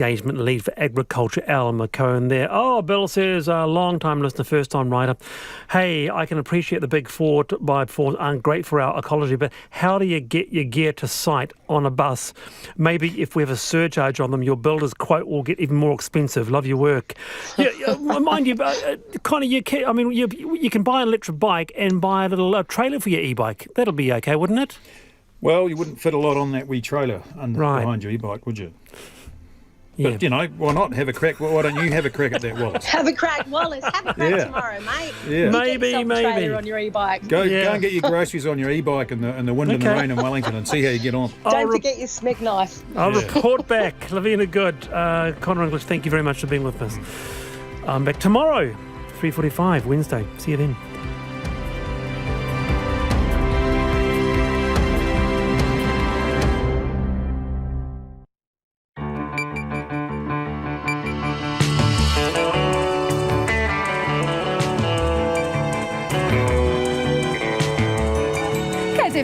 Engagement lead for agriculture, Al McCone there. Oh, Bill says, long-time listener, first-time writer. Hey, I can appreciate the big 4x4s aren't great for our ecology, but how do you get your gear to site on a bus? Maybe if we have a surcharge on them, your builder's quote will get even more expensive. Love your work. Mind you, you can buy an electric bike and buy a little trailer for your e-bike. That'll be okay, wouldn't it? Well, you wouldn't fit a lot on that wee trailer behind your e-bike, would you? Yeah. But, why not have a crack? Why don't you have a crack at that, Wallace? Have a crack, Wallace. Have a crack tomorrow, mate. Yeah. Maybe. Trailer on your e-bike. Go and get your groceries on your e-bike in the wind and the rain in Wellington and see how you get on. Don't forget your smeg knife. I'll report back. Lavina Good, Connor English, thank you very much for being with us. I'm back tomorrow, 3:45, Wednesday. See you then.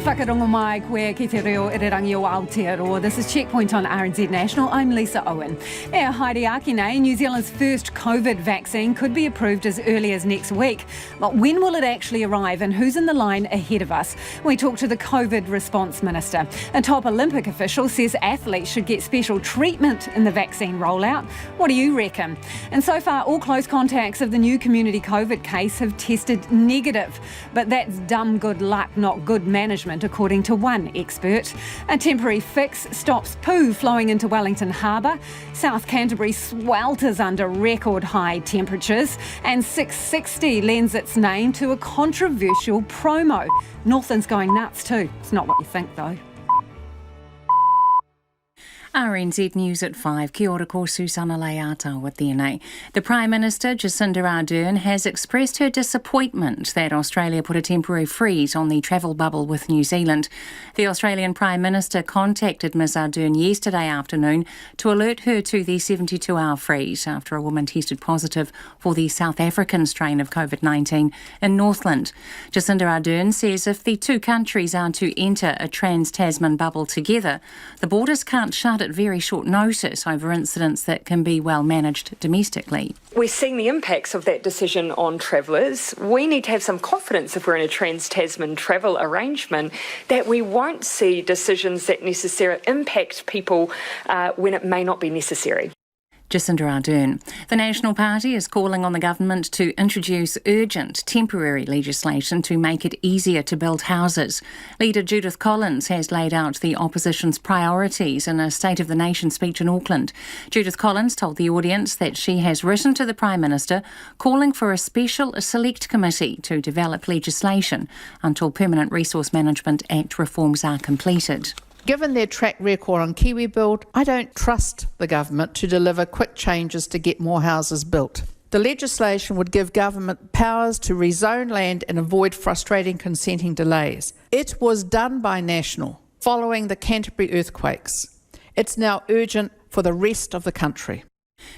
Whakarongo mai koe ki te reo irirangi o Aotearoa. This is Checkpoint on RNZ National. I'm Lisa Owen. Haere ake nei, New Zealand's first COVID vaccine could be approved as early as next week. But when will it actually arrive and who's in the line ahead of us? We talk to the COVID response minister. A top Olympic official says athletes should get special treatment in the vaccine rollout. What do you reckon? And so far, all close contacts of the new community COVID case have tested negative. But that's dumb good luck, not good management, according to one expert. A temporary fix stops poo flowing into Wellington Harbour. South Canterbury swelters under record high temperatures. And 660 lends its name to a controversial promo. Northland's going nuts too. It's not what you think though. RNZ News at 5. Kia ora ko Susana Leata with DNA. The Prime Minister, Jacinda Ardern, has expressed her disappointment that Australia put a temporary freeze on the travel bubble with New Zealand. The Australian Prime Minister contacted Ms Ardern yesterday afternoon to alert her to the 72-hour freeze after a woman tested positive for the South African strain of COVID-19 in Northland. Jacinda Ardern says if the two countries are to enter a trans-Tasman bubble together, the borders can't shut at very short notice over incidents that can be well managed domestically. We're seeing the impacts of that decision on travellers. We need to have some confidence if we're in a trans-Tasman travel arrangement that we won't see decisions that necessarily impact people when it may not be necessary. Jacinda Ardern. The National Party is calling on the government to introduce urgent temporary legislation to make it easier to build houses. Leader Judith Collins has laid out the opposition's priorities in a State of the Nation speech in Auckland. Judith Collins told the audience that she has written to the Prime Minister calling for a special select committee to develop legislation until Permanent Resource Management Act reforms are completed. Given their track record on Kiwi Build, I don't trust the government to deliver quick changes to get more houses built. The legislation would give government powers to rezone land and avoid frustrating consenting delays. It was done by National following the Canterbury earthquakes. It's now urgent for the rest of the country.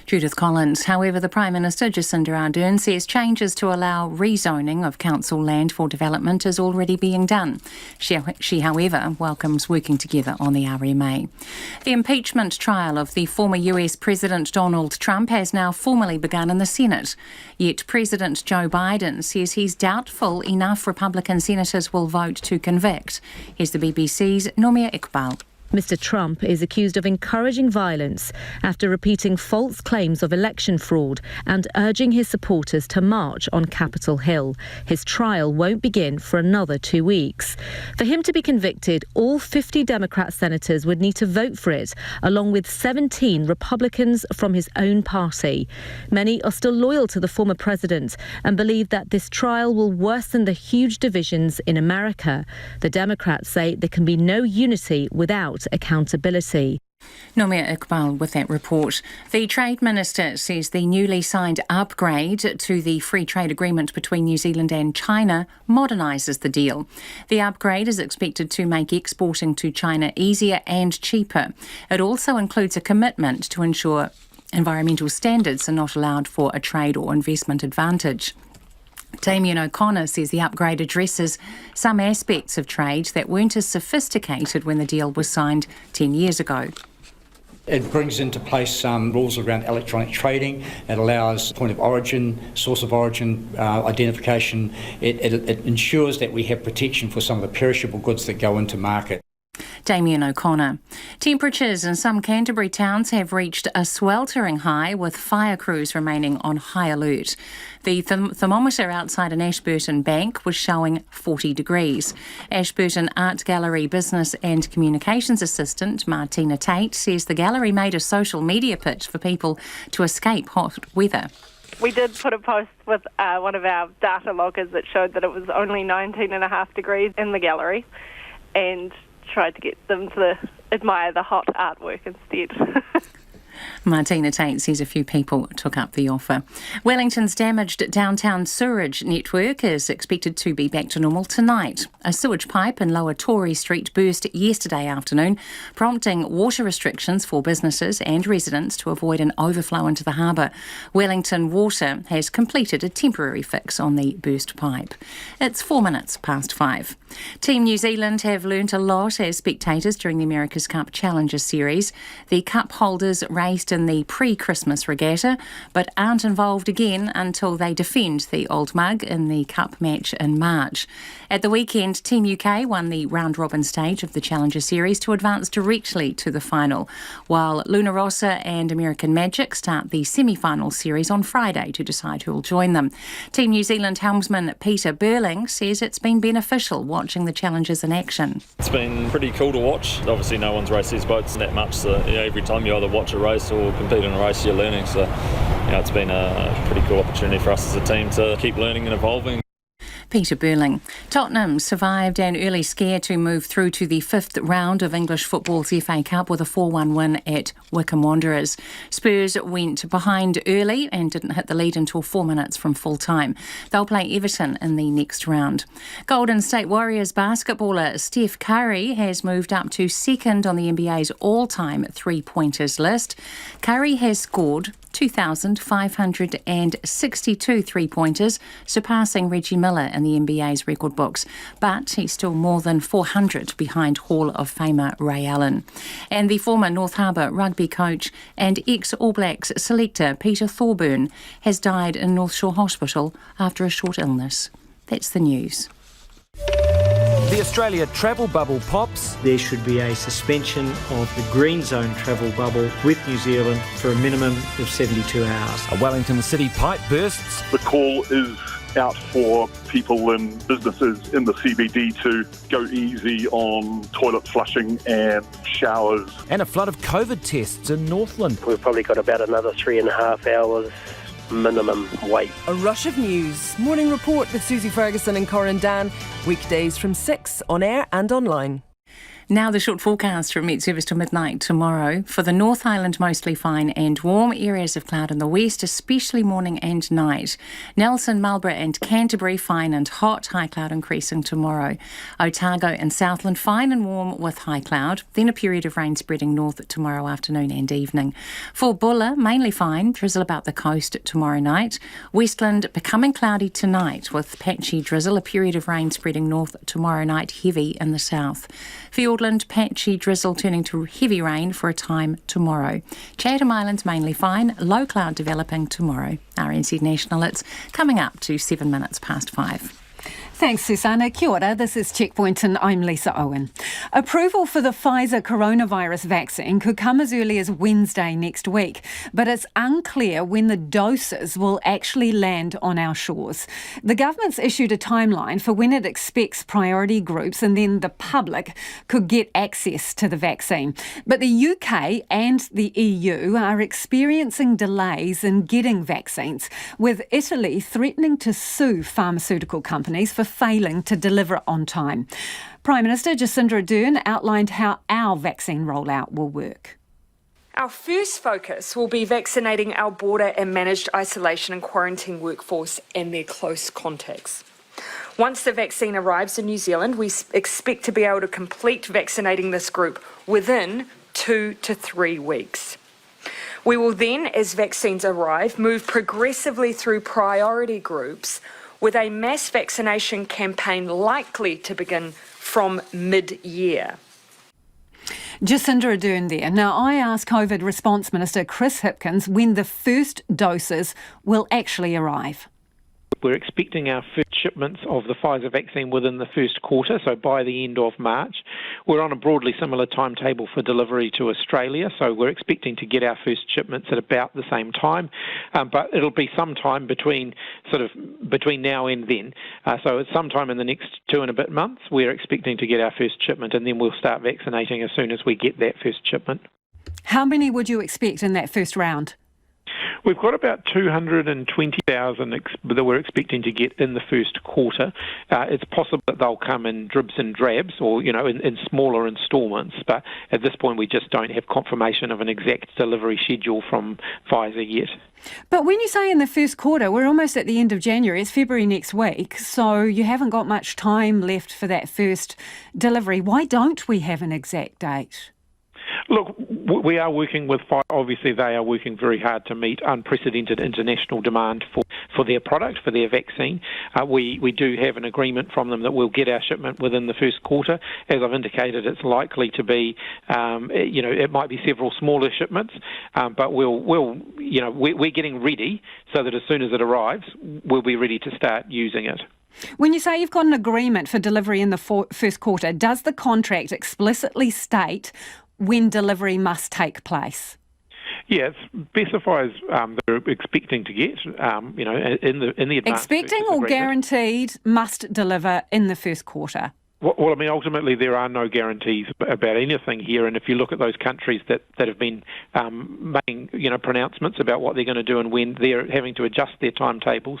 Judith Collins. However, the Prime Minister, Jacinda Ardern, says changes to allow rezoning of council land for development is already being done. She, however, welcomes working together on the RMA. The impeachment trial of the former US President Donald Trump has now formally begun in the Senate. Yet President Joe Biden says he's doubtful enough Republican senators will vote to convict. Here's the BBC's Nomia Iqbal. Mr. Trump is accused of encouraging violence after repeating false claims of election fraud and urging his supporters to march on Capitol Hill. His trial won't begin for another 2 weeks. For him to be convicted, all 50 Democrat senators would need to vote for it, along with 17 Republicans from his own party. Many are still loyal to the former president and believe that this trial will worsen the huge divisions in America. The Democrats say there can be no unity without accountability. Nomia Iqbal with that report. The Trade Minister says the newly signed upgrade to the free trade agreement between New Zealand and China modernises the deal. The upgrade is expected to make exporting to China easier and cheaper. It also includes a commitment to ensure environmental standards are not allowed for a trade or investment advantage. Damien O'Connor says the upgrade addresses some aspects of trade that weren't as sophisticated when the deal was signed 10 years ago. It brings into place some rules around electronic trading. It allows point of origin, source of origin identification. It ensures that we have protection for some of the perishable goods that go into market. Damien O'Connor. Temperatures in some Canterbury towns have reached a sweltering high, with fire crews remaining on high alert. The thermometer outside an Ashburton bank was showing 40 degrees. Ashburton Art Gallery Business and Communications Assistant Martina Tate says the gallery made a social media pitch for people to escape hot weather. We did put a post with one of our data loggers that showed that it was only 19.5 degrees in the gallery, and tried to get them to admire the hot artwork instead. Martina Tate says a few people took up the offer. Wellington's damaged downtown sewage network is expected to be back to normal tonight. A sewage pipe in Lower Tory Street burst yesterday afternoon, prompting water restrictions for businesses and residents to avoid an overflow into the harbour. Wellington Water has completed a temporary fix on the burst pipe. It's 5:04. Team New Zealand have learnt a lot as spectators during the America's Cup Challenger Series. The cup holders raced in the pre-Christmas regatta, but aren't involved again until they defend the Old Mug in the Cup match in March. At the weekend, Team UK won the round-robin stage of the Challenger Series to advance directly to the final, while Luna Rossa and American Magic start the semi-final series on Friday to decide who will join them. Team New Zealand helmsman Peter Burling says it's been beneficial watching the Challengers in action. It's been pretty cool to watch. Obviously no one's raced these boats that much, so every time you either watch a race or compete in a race you're learning, so it's been a pretty cool opportunity for us as a team to keep learning and evolving. Peter Burling. Tottenham survived an early scare to move through to the fifth round of English football's FA Cup with a 4-1 win at Wycombe Wanderers. Spurs went behind early and didn't hit the lead until 4 minutes from full time. They'll play Everton in the next round. Golden State Warriors basketballer Steph Curry has moved up to second on the NBA's all-time three-pointers list. Curry has scored 2,562 three-pointers, surpassing Reggie Miller in the NBA's record books, but he's still more than 400 behind Hall of Famer Ray Allen. And the former North Harbour rugby coach and ex-All Blacks selector Peter Thorburn has died in North Shore Hospital after a short illness. That's the news. The Australia travel bubble pops. There should be a suspension of the green zone travel bubble with New Zealand for a minimum of 72 hours. A Wellington city pipe bursts. The call is out for people and businesses in the CBD to go easy on toilet flushing and showers. And a flood of COVID tests in Northland. We've probably got about another 3.5 hours minimum wait. A rush of news. Morning Report with Susie Ferguson and Corin Dan. Weekdays from 6 on air and online. Now the short forecast from Met Service till midnight tomorrow. For the North Island, mostly fine and warm. Areas of cloud in the west, especially morning and night. Nelson, Marlborough and Canterbury, fine and hot. High cloud increasing tomorrow. Otago and Southland, fine and warm with high cloud. Then a period of rain spreading north tomorrow afternoon and evening. For Bulla, mainly fine. Drizzle about the coast tomorrow night. Westland, becoming cloudy tonight with patchy drizzle. A period of rain spreading north tomorrow night, heavy in the south. Fiordland, patchy drizzle turning to heavy rain for a time tomorrow. Chatham Islands mainly fine, low cloud developing tomorrow. RNZ National, it's coming up to 5:07. Thanks, Susanna. Kia ora, this is Checkpoint and I'm Lisa Owen. Approval for the Pfizer coronavirus vaccine could come as early as Wednesday next week, but it's unclear when the doses will actually land on our shores. The government's issued a timeline for when it expects priority groups and then the public could get access to the vaccine. But the UK and the EU are experiencing delays in getting vaccines, with Italy threatening to sue pharmaceutical companies for failing to deliver on time. Prime Minister Jacinda Ardern outlined how our vaccine rollout will work. Our first focus will be vaccinating our border and managed isolation and quarantine workforce and their close contacts. Once the vaccine arrives in New Zealand, we expect to be able to complete vaccinating this group within 2 to 3 weeks. We will then, as vaccines arrive, move progressively through priority groups, with a mass vaccination campaign likely to begin from mid-year. Jacinda Ardern there. Now, I asked COVID Response Minister Chris Hipkins when the first doses will actually arrive. We're expecting our first shipments of the Pfizer vaccine within the first quarter, so by the end of March. We're on a broadly similar timetable for delivery to Australia, so we're expecting to get our first shipments at about the same time, but it'll be sometime between now and then. So it's sometime in the next 2 and a bit months we're expecting to get our first shipment, and then we'll start vaccinating as soon as we get that first shipment. How many would you expect in that first round? We've got about 220,000 that we're expecting to get in the first quarter. It's possible that they'll come in dribs and drabs or, in smaller instalments, but at this point we just don't have confirmation of an exact delivery schedule from Pfizer yet. But when you say in the first quarter, we're almost at the end of January, it's February next week, so you haven't got much time left for that first delivery. Why don't we have an exact date? Look, we are working with Pfizer. Obviously, they are working very hard to meet unprecedented international demand for their product, for their vaccine. We do have an agreement from them that we'll get our shipment within the first quarter. As I've indicated, it's likely to be, it might be several smaller shipments, but we're getting ready so that as soon as it arrives, we'll be ready to start using it. When you say you've got an agreement for delivery in the first quarter, does the contract explicitly state when delivery must take place? Yeah, it specifies that we're expecting to get, in the advance. Expecting or guaranteed must deliver in the first quarter? Well, I mean, ultimately there are no guarantees about anything here, and if you look at those countries that have been making, pronouncements about what they're going to do and when, they're having to adjust their timetables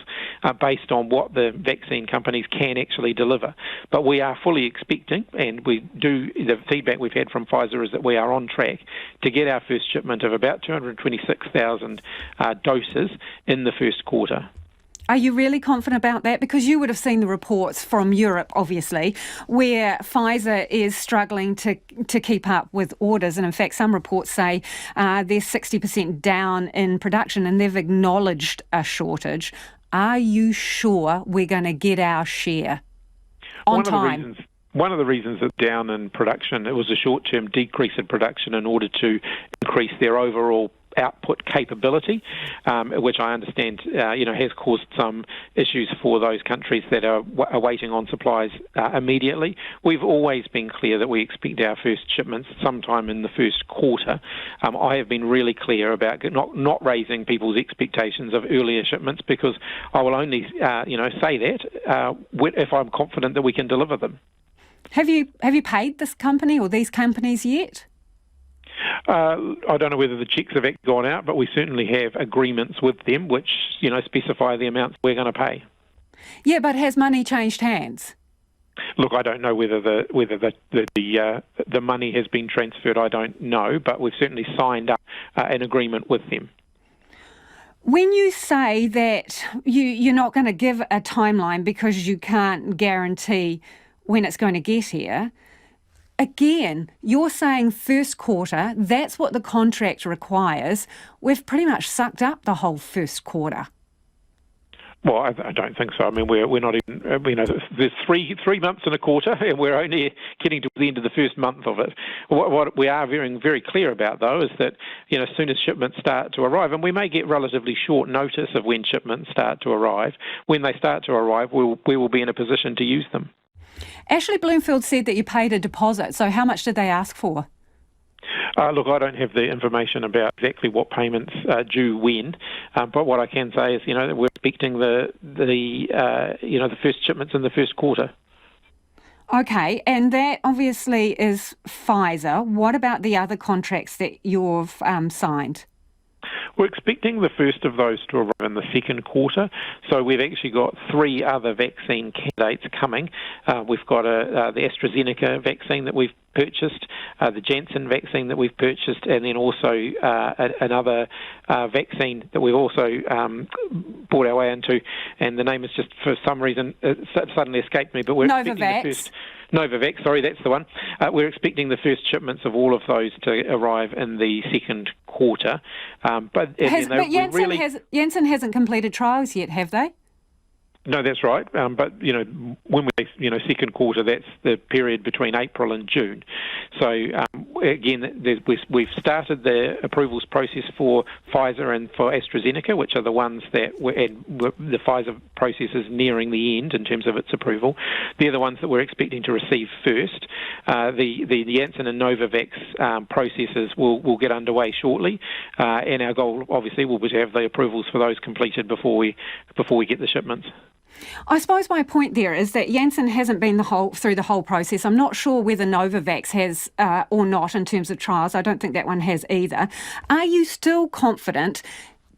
based on what the vaccine companies can actually deliver. But we are fully expecting, and the feedback we've had from Pfizer is that we are on track to get our first shipment of about 226,000 doses in the first quarter. Are you really confident about that? Because you would have seen the reports from Europe, obviously, where Pfizer is struggling to keep up with orders. And in fact, some reports say they're 60% down in production and they've acknowledged a shortage. Are you sure we're going to get our share on time? One of the reasons it's down in production, it was a short-term decrease in production in order to increase their overall output capability, which I understand, has caused some issues for those countries that are waiting on supplies immediately. We've always been clear that we expect our first shipments sometime in the first quarter. I have been really clear about not raising people's expectations of earlier shipments, because I will only, say that if I'm confident that we can deliver them. Have you paid this company or these companies yet? I don't know whether the checks have gone out, but we certainly have agreements with them which, specify the amounts we're going to pay. Yeah, but has money changed hands? Look, I don't know whether the money has been transferred. I don't know, but we've certainly signed up an agreement with them. When you say that you're not going to give a timeline because you can't guarantee when it's going to get here, again, you're saying first quarter, that's what the contract requires. We've pretty much sucked up the whole first quarter. Well, I don't think so. I mean, we're not even, there's three months and a quarter, and we're only getting to the end of the first month of it. What we are very, very clear about, though, is that, as soon as shipments start to arrive, and we may get relatively short notice of when shipments start to arrive, when they start to arrive, we will be in a position to use them. Ashley Bloomfield said that you paid a deposit, so how much did they ask for? Look, I don't have the information about exactly what payments are due when, but what I can say is, that we're expecting the first shipments in the first quarter. Okay, and that obviously is Pfizer. What about the other contracts that you've signed? We're expecting the first of those to arrive in the second quarter. So we've actually got 3 other vaccine candidates coming. We've got the AstraZeneca vaccine that we've purchased, the Janssen vaccine that we've purchased, and then also another vaccine that we've also bought our way into, and the name is just, for some reason, suddenly escaped me, but we're expecting the first... Novavax, sorry, that's the one. We're expecting the first shipments of all of those to arrive in the second quarter. But Janssen hasn't completed trials yet, have they? No, that's right. But, when we say, second quarter, that's the period between April and June. So, again, we've started the approvals process for Pfizer and for AstraZeneca, which are the ones that the Pfizer process is nearing the end in terms of its approval. They're the ones that we're expecting to receive first. The Janssen and Novavax processes will get underway shortly, and our goal, obviously, will be to have the approvals for those completed before we get the shipments. I suppose my point there is that Janssen hasn't been through the whole process. I'm not sure whether Novavax has or not in terms of trials. I don't think that one has either. Are you still confident?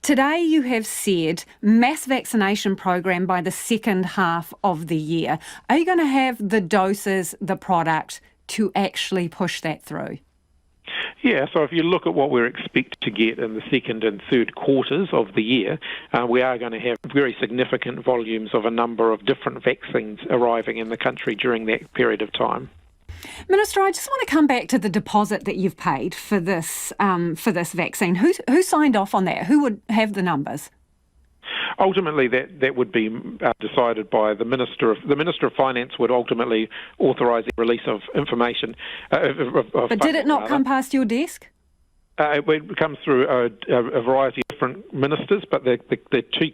Today you have said mass vaccination program by the second half of the year. Are you going to have the doses, the product to actually push that through? Yeah, so if you look at what we're expected to get in the second and third quarters of the year, we are going to have very significant volumes of a number of different vaccines arriving in the country during that period of time. Minister, I just want to come back to the deposit that you've paid for this vaccine. Who signed off on that? Who would have the numbers? Ultimately, that would be decided by the Minister of Finance. Would ultimately authorise the release of information. But did it not come past your desk? It comes through a variety of different ministers, but the two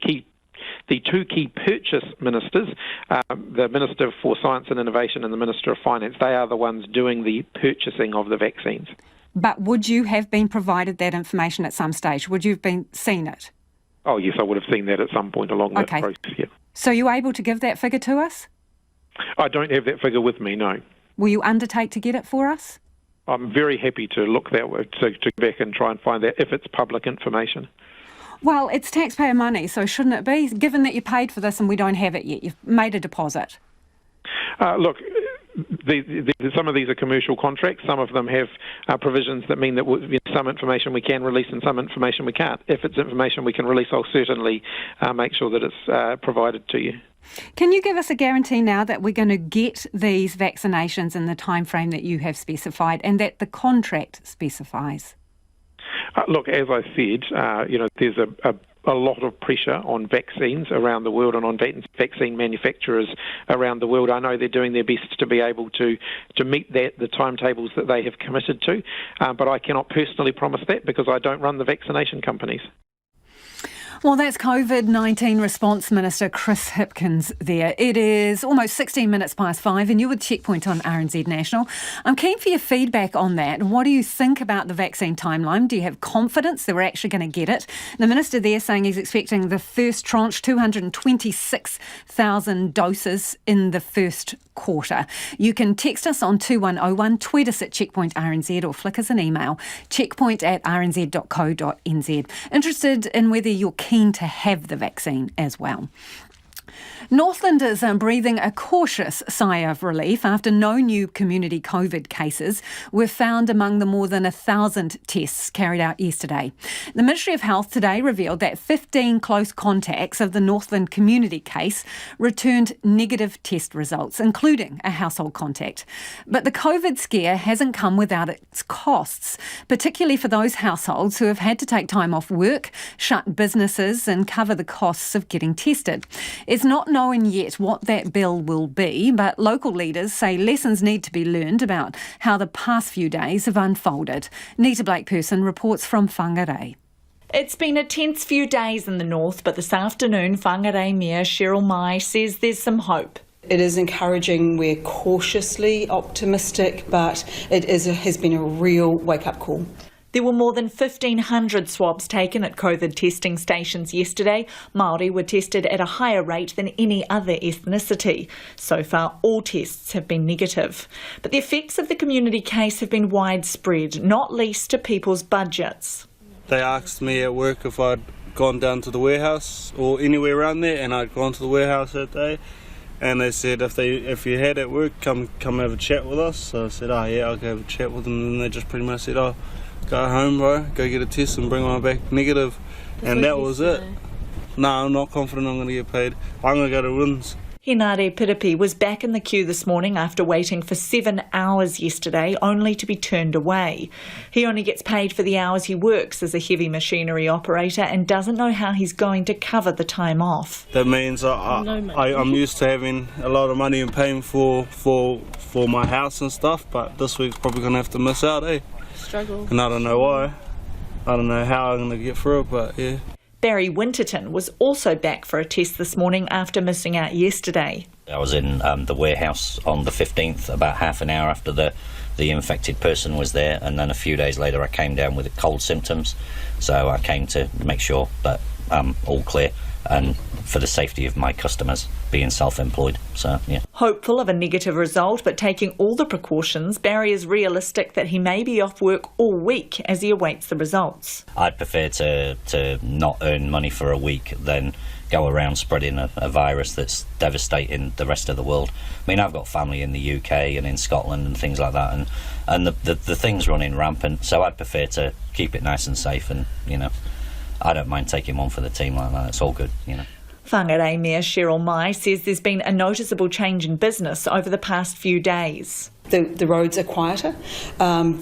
key purchase ministers, the Minister for Science and Innovation and the Minister of Finance, they are the ones doing the purchasing of the vaccines. But would you have been provided that information at some stage? Would you have seen it? Oh, yes, I would have seen that at some point along that process, yeah. So you're able to give that figure to us? I don't have that figure with me, no. Will you undertake to get it for us? I'm very happy to look that way, to go back and try and find that if it's public information. Well, it's taxpayer money, so shouldn't it be? Given that you paid for this and we don't have it yet, you've made a deposit. Look, some of these are commercial contracts. Some of them have provisions that mean that some information we can release and some information we can't. If it's information we can release, I'll certainly make sure that it's provided to you. Can you give us a guarantee now that we're going to get these vaccinations in the time frame that you have specified and that the contract specifies? Look, as I said, there's a lot of pressure on vaccines around the world and on vaccine manufacturers around the world. I know they're doing their best to be able to meet the timetables that they have committed to, but I cannot personally promise that because I don't run the vaccination companies. Well, that's COVID-19 Response Minister Chris Hipkins there. It is almost 16 minutes past 5 and you're with Checkpoint on RNZ National. I'm keen for your feedback on that. What do you think about the vaccine timeline? Do you have confidence that we're actually going to get it? The Minister there saying he's expecting the first tranche, 226,000 doses in the first quarter. You can text us on 2101, tweet us at Checkpoint RNZ or flick us an email, checkpoint@rnz.co.nz. Interested in whether you're keen to have the vaccine as well. Northlanders are breathing a cautious sigh of relief after no new community COVID cases were found among the more than 1,000 tests carried out yesterday. The Ministry of Health today revealed that 15 close contacts of the Northland community case returned negative test results, including a household contact. But the COVID scare hasn't come without its costs, particularly for those households who have had to take time off work, shut businesses and cover the costs of getting tested. It's not known yet what that bill will be, but local leaders say lessons need to be learned about how the past few days have unfolded. Nita Blake-Person reports from Whangarei. It's been a tense few days in the north, but this afternoon Whangarei Mayor Cheryl Mai says there's some hope. It is encouraging, we're cautiously optimistic, but has been a real wake-up call. There were more than 1,500 swabs taken at COVID testing stations yesterday. Māori were tested at a higher rate than any other ethnicity. So far, all tests have been negative. But the effects of the community case have been widespread, not least to people's budgets. They asked me at work if I'd gone down to the warehouse or anywhere around there, and I'd gone to the warehouse that day. And they said if you had at work, come have a chat with us. So I said, yeah, I'll go have a chat with them. And then they just pretty much said, go home, bro, go get a test and bring one back negative. And that was it. No, I'm not confident I'm going to get paid. I'm going to go to Winds. Hinare Piripi was back in the queue this morning after waiting for 7 hours yesterday, only to be turned away. He only gets paid for the hours he works as a heavy machinery operator and doesn't know how he's going to cover the time off. That means I'm used to having a lot of money and paying for my house and stuff, but this week's probably going to have to miss out, Struggle. And I don't know why. I don't know how I'm going to get through it, but yeah. Barry Winterton was also back for a test this morning after missing out yesterday. I was in the warehouse on the 15th, about half an hour after the infected person was there, and then a few days later I came down with cold symptoms, so I came to make sure that I'm all clear and for the safety of my customers, being self-employed. So, yeah. Hopeful of a negative result, but taking all the precautions, Barry is realistic that he may be off work all week as he awaits the results. I'd prefer to not earn money for a week than go around spreading a virus that's devastating the rest of the world. I mean, I've got family in the UK and in Scotland and things like that, and the thing's running rampant, so I'd prefer to keep it nice and safe, and, you know, I don't mind taking one for the team like that. It's all good, you know. Whangarei Mayor Cheryl Mai says there's been a noticeable change in business over the past few days. The roads are quieter,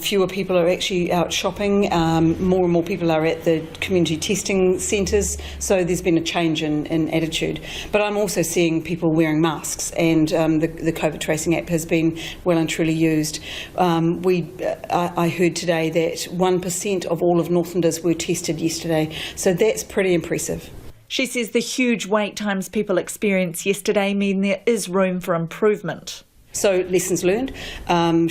fewer people are actually out shopping, more and more people are at the community testing centres, so there's been a change in attitude. But I'm also seeing people wearing masks, and the COVID tracing app has been well and truly used. I heard today that 1% of all of Northlanders were tested yesterday, so that's pretty impressive. She says the huge wait times people experienced yesterday mean there is room for improvement. So lessons learned.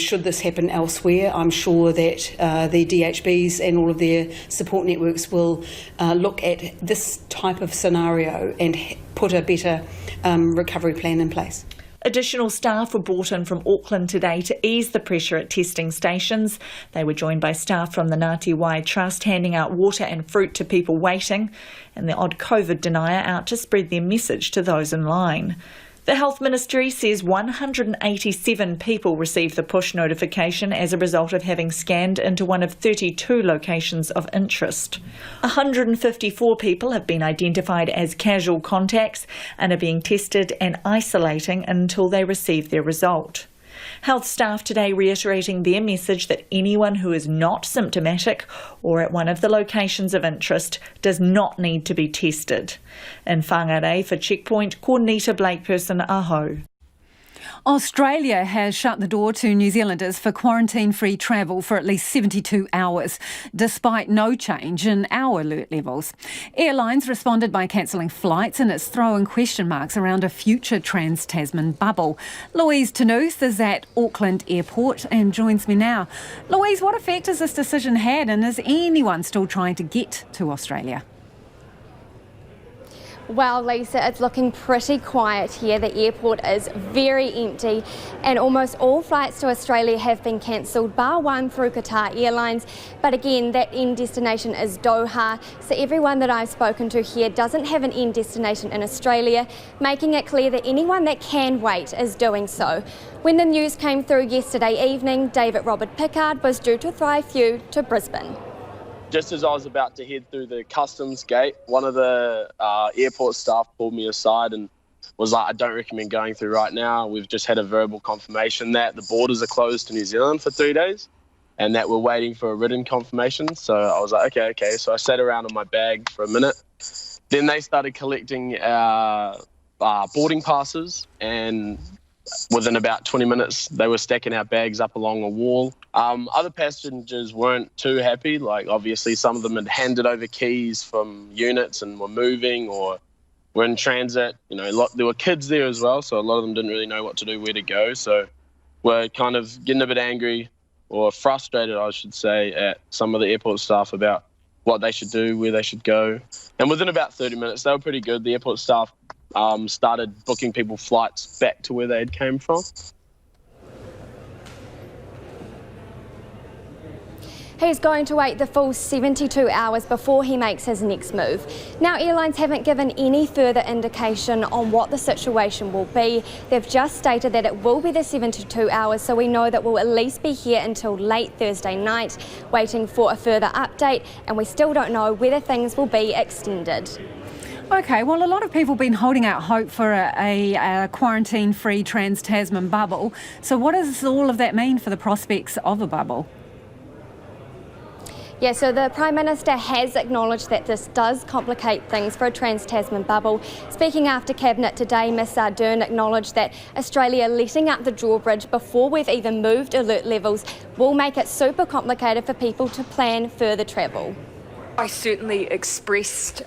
Should this happen elsewhere, I'm sure that the DHBs and all of their support networks will look at this type of scenario and put a better recovery plan in place. Additional staff were brought in from Auckland today to ease the pressure at testing stations. They were joined by staff from the Ngāti Wai Trust handing out water and fruit to people waiting, and the odd COVID denier out to spread their message to those in line. The Health Ministry says 187 people received the push notification as a result of having scanned into one of 32 locations of interest. 154 people have been identified as casual contacts and are being tested and isolating until they receive their result. Health staff today reiterating their message that anyone who is not symptomatic or at one of the locations of interest does not need to be tested. In Whangarei for Checkpoint, Cornita Blakeperson Aho. Australia has shut the door to New Zealanders for quarantine-free travel for at least 72 hours, despite no change in our alert levels. Airlines responded by cancelling flights, and it's throwing question marks around a future trans-Tasman bubble. Louise Tenuth is at Auckland Airport and joins me now. Louise, what effect has this decision had, and is anyone still trying to get to Australia? Well, Lisa, it's looking pretty quiet here. The airport is very empty and almost all flights to Australia have been cancelled, bar one through Qatar Airlines. But again, that end destination is Doha, so everyone that I've spoken to here doesn't have an end destination in Australia, making it clear that anyone that can wait is doing so. When the news came through yesterday evening, David Robert Pickard was due to fly through to Brisbane. Just as I was about to head through the customs gate, one of the airport staff pulled me aside and was like, I don't recommend going through right now. We've just had a verbal confirmation that the borders are closed to New Zealand for 3 days and that we're waiting for a written confirmation. So I was like, okay. So I sat around on my bag for a minute. Then they started collecting our boarding passes, and within about 20 minutes, they were stacking our bags up along a wall. Other passengers weren't too happy. Like, obviously, some of them had handed over keys from units and were moving or were in transit. You know, there were kids there as well, so a lot of them didn't really know what to do, where to go. So we're kind of getting a bit angry or frustrated, I should say, at some of the airport staff about what they should do, where they should go. And within about 30 minutes, they were pretty good. The airport staff started booking people flights back to where they had came from. He's going to wait the full 72 hours before he makes his next move. Now, airlines haven't given any further indication on what the situation will be. They've just stated that it will be the 72 hours, so we know that we'll at least be here until late Thursday night, waiting for a further update, and we still don't know whether things will be extended. OK, well, a lot of people have been holding out hope for a quarantine-free trans-Tasman bubble. So what does all of that mean for the prospects of a bubble? Yeah, so the Prime Minister has acknowledged that this does complicate things for a trans-Tasman bubble. Speaking after Cabinet today, Ms Ardern acknowledged that Australia letting up the drawbridge before we've even moved alert levels will make it super complicated for people to plan further travel. I certainly expressed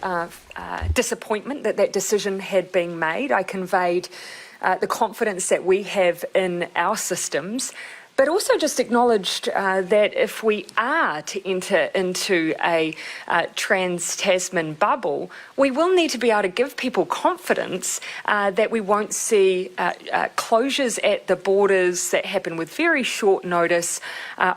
disappointment that that decision had been made. I conveyed the confidence that we have in our systems, but also just acknowledged that if we are to enter into a trans-Tasman bubble, we will need to be able to give people confidence that we won't see closures at the borders that happen with very short notice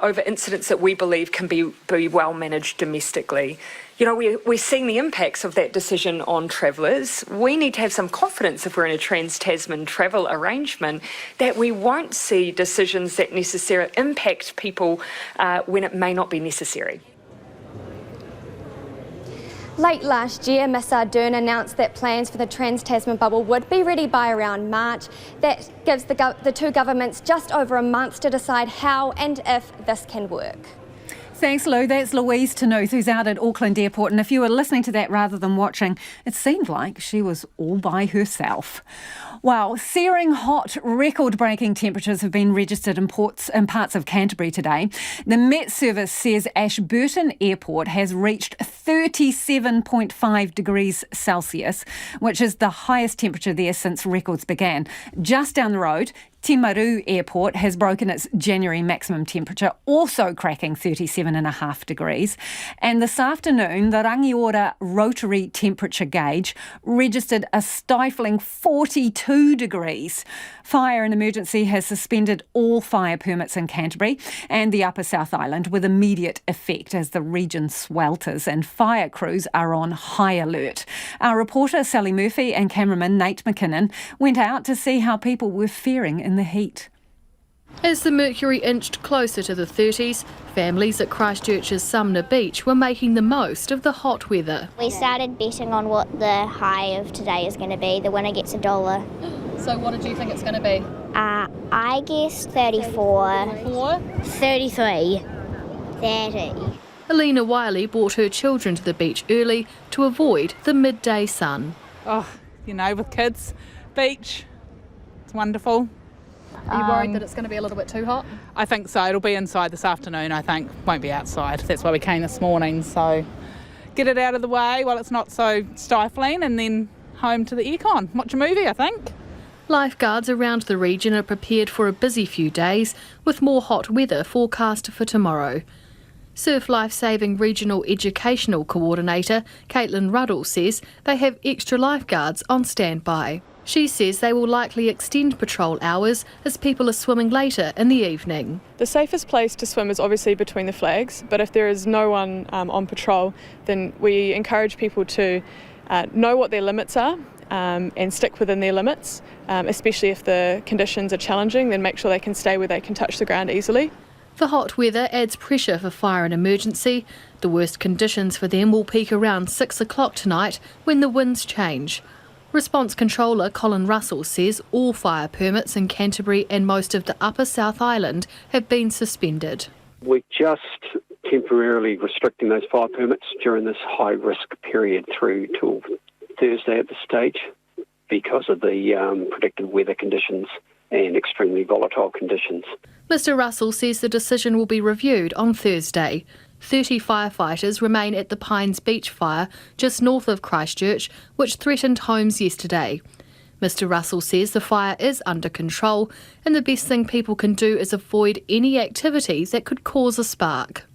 over incidents that we believe can be well managed domestically. You know, we're seeing the impacts of that decision on travellers. We need to have some confidence if we're in a trans-Tasman travel arrangement that we won't see decisions that necessarily impact people when it may not be necessary. Late last year, Ms Ardern announced that plans for the trans-Tasman bubble would be ready by around March. That gives the two governments just over a month to decide how and if this can work. Thanks, Lou. That's Louise Tenuth, who's out at Auckland Airport. And if you were listening to that rather than watching, it seemed like she was all by herself. Wow, searing hot, record-breaking temperatures have been registered in parts of Canterbury today. The Met Service says Ashburton Airport has reached 37.5 degrees Celsius, which is the highest temperature there since records began. Just down the road, Timaru Airport has broken its January maximum temperature, also cracking 37.5 degrees. And this afternoon, the Rangiora rotary temperature gauge registered a stifling 42 degrees. Fire and Emergency has suspended all fire permits in Canterbury and the Upper South Island with immediate effect as the region swelters and fire crews are on high alert. Our reporter Sally Murphy and cameraman Nate McKinnon went out to see how people were faring in the heat. As the mercury inched closer to the 30s, families at Christchurch's Sumner Beach were making the most of the hot weather. We started betting on what the high of today is going to be. The winner gets $1. So what did you think it's going to be? I guessed 34. 33. 30. Alina Wiley brought her children to the beach early to avoid the midday sun. Oh, you know, with kids, beach, it's wonderful. Are you worried that it's going to be a little bit too hot? I think so. It'll be inside this afternoon, I think. Won't be outside. That's why we came this morning. So get it out of the way while it's not so stifling and then home to the aircon. Watch a movie, I think. Lifeguards around the region are prepared for a busy few days with more hot weather forecast for tomorrow. Surf Lifesaving Regional Educational Coordinator Caitlin Ruddle says they have extra lifeguards on standby. She says they will likely extend patrol hours as people are swimming later in the evening. The safest place to swim is obviously between the flags, but if there is no one on patrol, then we encourage people to know what their limits are and stick within their limits, especially if the conditions are challenging, then make sure they can stay where they can touch the ground easily. The hot weather adds pressure for Fire and Emergency. The worst conditions for them will peak around 6 o'clock tonight when the winds change. Response Controller Colin Russell says all fire permits in Canterbury and most of the Upper South Island have been suspended. We're just temporarily restricting those fire permits during this high-risk period through till Thursday at this stage because of the predicted weather conditions and extremely volatile conditions. Mr Russell says the decision will be reviewed on Thursday. 30 firefighters remain at the Pines Beach fire just north of Christchurch, which threatened homes yesterday. Mr Russell says the fire is under control and the best thing people can do is avoid any activity that could cause a spark.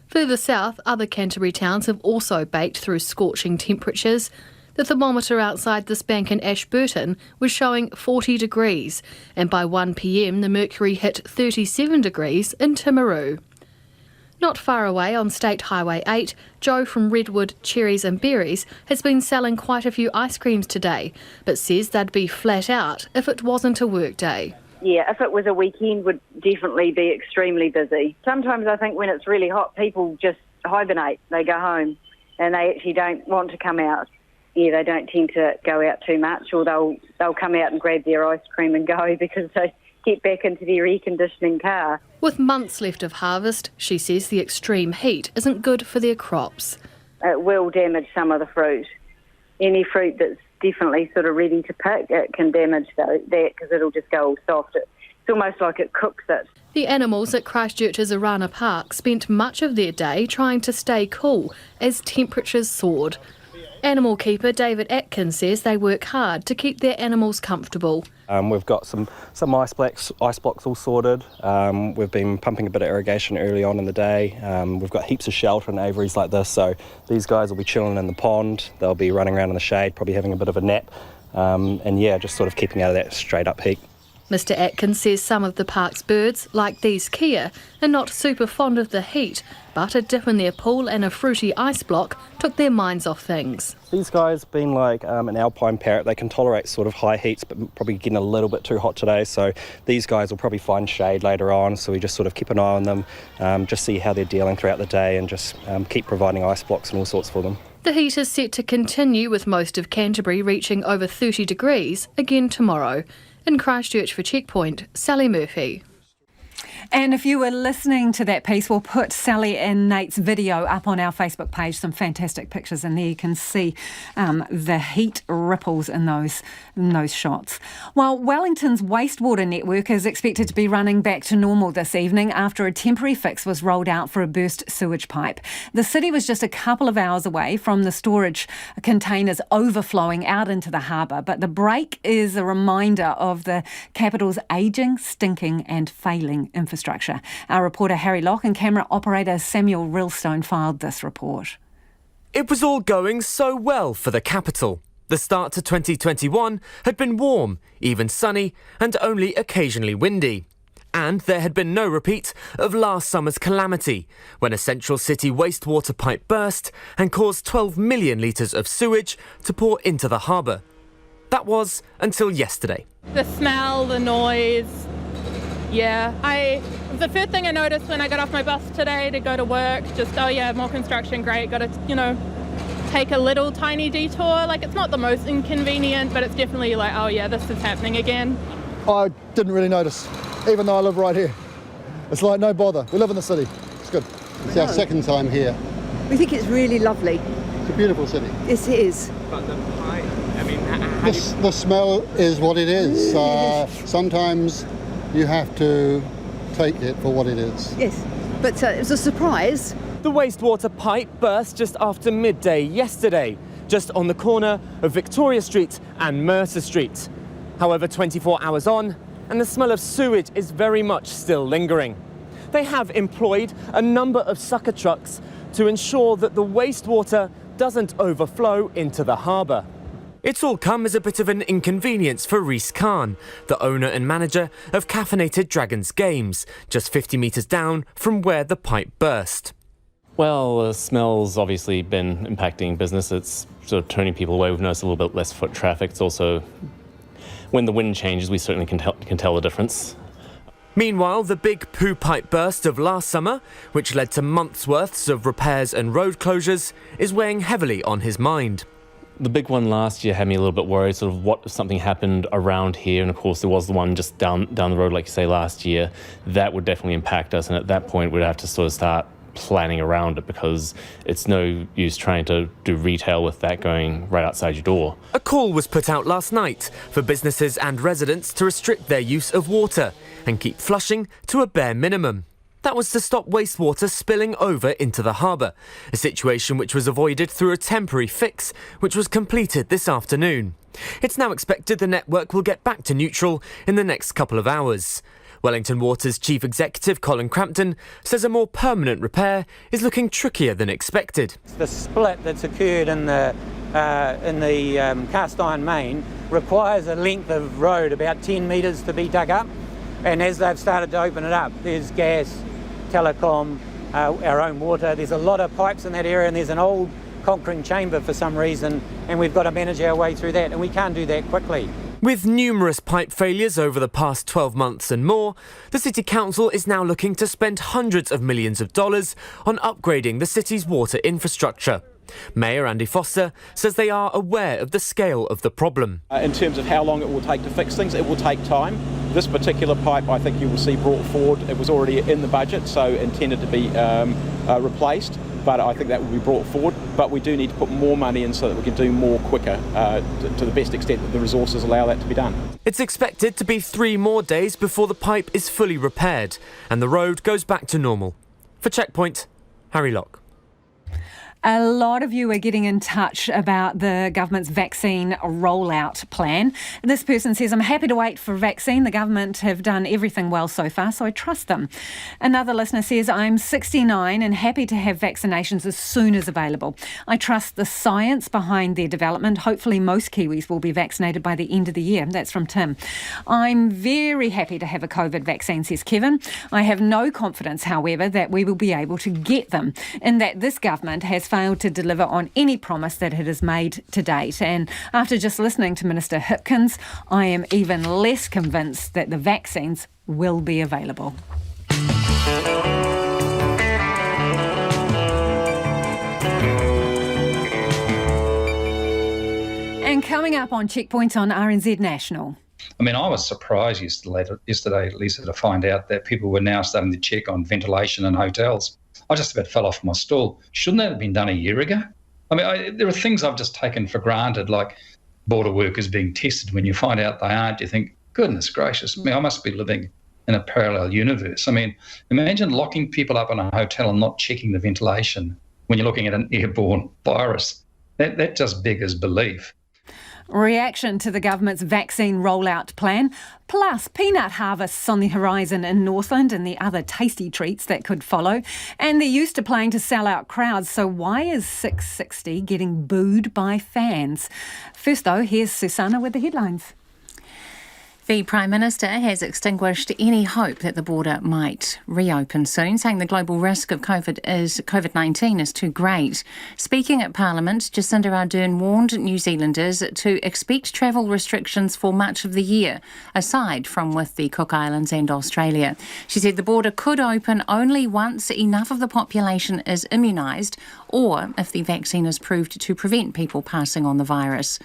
Further south, other Canterbury towns have also baked through scorching temperatures. The thermometer outside this bank in Ashburton was showing 40 degrees, and by 1 p.m. the mercury hit 37 degrees in Timaru. Not far away on State Highway 8, Joe from Redwood Cherries and Berries has been selling quite a few ice creams today, but says they'd be flat out if it wasn't a work day. Yeah, if it was a weekend, would definitely be extremely busy. Sometimes I think when it's really hot, people just hibernate. They go home and they actually don't want to come out. they don't tend to go out too much, or they'll come out and grab their ice cream and go because they get back into their air conditioning car. With months left of harvest, she says the extreme heat isn't good for their crops. It will damage some of the fruit. Any fruit that's definitely sort of ready to pick, it can damage that because it'll just go all soft. It's almost like it cooks it. The animals at Christchurch's Arana Park spent much of their day trying to stay cool as temperatures soared. Animal keeper David Atkins says they work hard to keep their animals comfortable. We've got some ice blocks all sorted. We've been pumping a bit of irrigation early on in the day. We've got heaps of shelter and aviaries like this, so these guys will be chilling in the pond. They'll be running around in the shade, probably having a bit of a nap, and just sort of keeping out of that straight up heat. Mr Atkins says some of the park's birds, like these kia, are not super fond of the heat, but a dip in their pool and a fruity ice block took their minds off things. These guys, being like an alpine parrot, they can tolerate sort of high heats, but probably getting a little bit too hot today, so these guys will probably find shade later on, so we just sort of keep an eye on them, just see how they're dealing throughout the day and just keep providing ice blocks and all sorts for them. The heat is set to continue, with most of Canterbury reaching over 30 degrees again tomorrow. In Christchurch for Checkpoint, Sally Murphy. And if you were listening to that piece, we'll put Sally and Nate's video up on our Facebook page. Some fantastic pictures in there. You can see the heat ripples in those shots. While Wellington's wastewater network is expected to be running back to normal this evening after a temporary fix was rolled out for a burst sewage pipe. The city was just a couple of hours away from the storage containers overflowing out into the harbour, but the break is a reminder of the capital's ageing, stinking and failing infrastructure. Our reporter Harry Locke and camera operator Samuel Rillstone filed this report. It was all going so well for the capital. The start to 2021 had been warm, even sunny, and only occasionally windy. And there had been no repeat of last summer's calamity, when a central city wastewater pipe burst and caused 12 million litres of sewage to pour into the harbour. That was until yesterday. The smell, the noise. Yeah, the first thing I noticed when I got off my bus today to go to work, just, more construction, great, got to, take a little tiny detour. Like, it's not the most inconvenient, but it's definitely like, this is happening again. I didn't really notice, even though I live right here. It's like no bother. We live in the city. It's good. It's our second time here. We think it's really lovely. It's a beautiful city. Yes, it is. But the pipe, the smell is what it is. Sometimes you have to take it for what it is. Yes, but it was a surprise. The wastewater pipe burst just after midday yesterday, just on the corner of Victoria Street and Mercer Street. However, 24 hours on, and the smell of sewage is very much still lingering. They have employed a number of sucker trucks to ensure that the wastewater doesn't overflow into the harbour. It's all come as a bit of an inconvenience for Rhys Khan, the owner and manager of Caffeinated Dragons Games, just 50 metres down from where the pipe burst. Well, the smell's obviously been impacting business. It's sort of turning people away. We've noticed a little bit less foot traffic. It's also, when the wind changes, we certainly can tell the difference. Meanwhile, the big poo pipe burst of last summer, which led to months' worths of repairs and road closures, is weighing heavily on his mind. The big one last year had me a little bit worried, sort of what if something happened around here, and of course there was the one just down the road, like you say, last year. That would definitely impact us, and at that point we'd have to sort of start planning around it, because it's no use trying to do retail with that going right outside your door. A call was put out last night for businesses and residents to restrict their use of water and keep flushing to a bare minimum. That was to stop wastewater spilling over into the harbour, a situation which was avoided through a temporary fix, which was completed this afternoon. It's now expected the network will get back to neutral in the next couple of hours. Wellington Water's Chief Executive Colin Crampton says a more permanent repair is looking trickier than expected. The split that's occurred in the cast iron main requires a length of road about 10 metres to be dug up, and as they've started to open it up, there's gas, telecom, our own water. There's a lot of pipes in that area, and there's an old concrete chamber for some reason, and we've got to manage our way through that, and we can't do that quickly. With numerous pipe failures over the past 12 months and more, the City Council is now looking to spend hundreds of millions of dollars on upgrading the city's water infrastructure. Mayor Andy Foster says they are aware of the scale of the problem. In terms of how long it will take to fix things, it will take time. This particular pipe, I think you will see brought forward. It was already in the budget, so intended to be replaced, but I think that will be brought forward. But we do need to put more money in so that we can do more quicker to the best extent that the resources allow that to be done. It's expected to be 3 more days before the pipe is fully repaired and the road goes back to normal. For Checkpoint, Harry Locke. A lot of you are getting in touch about the government's vaccine rollout plan. This person says, I'm happy to wait for a vaccine. The government have done everything well so far, so I trust them. Another listener says, I'm 69 and happy to have vaccinations as soon as available. I trust the science behind their development. Hopefully most Kiwis will be vaccinated by the end of the year. That's from Tim. I'm very happy to have a COVID vaccine, says Kevin. I have no confidence, however, that we will be able to get them, in that this government has failed to deliver on any promise that it has made to date. And after just listening to Minister Hipkins, I am even less convinced that the vaccines will be available. And coming up on Checkpoint on RNZ National. I mean, I was surprised yesterday, Lisa, to find out that people were now starting to check on ventilation in hotels. I just about fell off my stool. Shouldn't that have been done a year ago? I mean, there are things I've just taken for granted, like border workers being tested. When you find out they aren't, you think, goodness gracious me, I must be living in a parallel universe. I mean, imagine locking people up in a hotel and not checking the ventilation when you're looking at an airborne virus. That just beggars belief. Reaction to the government's vaccine rollout plan, plus peanut harvests on the horizon in Northland and the other tasty treats that could follow. And they're used to playing to sell out crowds, so why is 660 getting booed by fans? First though, here's Susanna with the headlines. The Prime Minister has extinguished any hope that the border might reopen soon, saying the global risk of COVID-19 is too great. Speaking at Parliament, Jacinda Ardern warned New Zealanders to expect travel restrictions for much of the year, aside from with the Cook Islands and Australia. She said the border could open only once enough of the population is immunised or if the vaccine is proved to prevent people passing on the virus.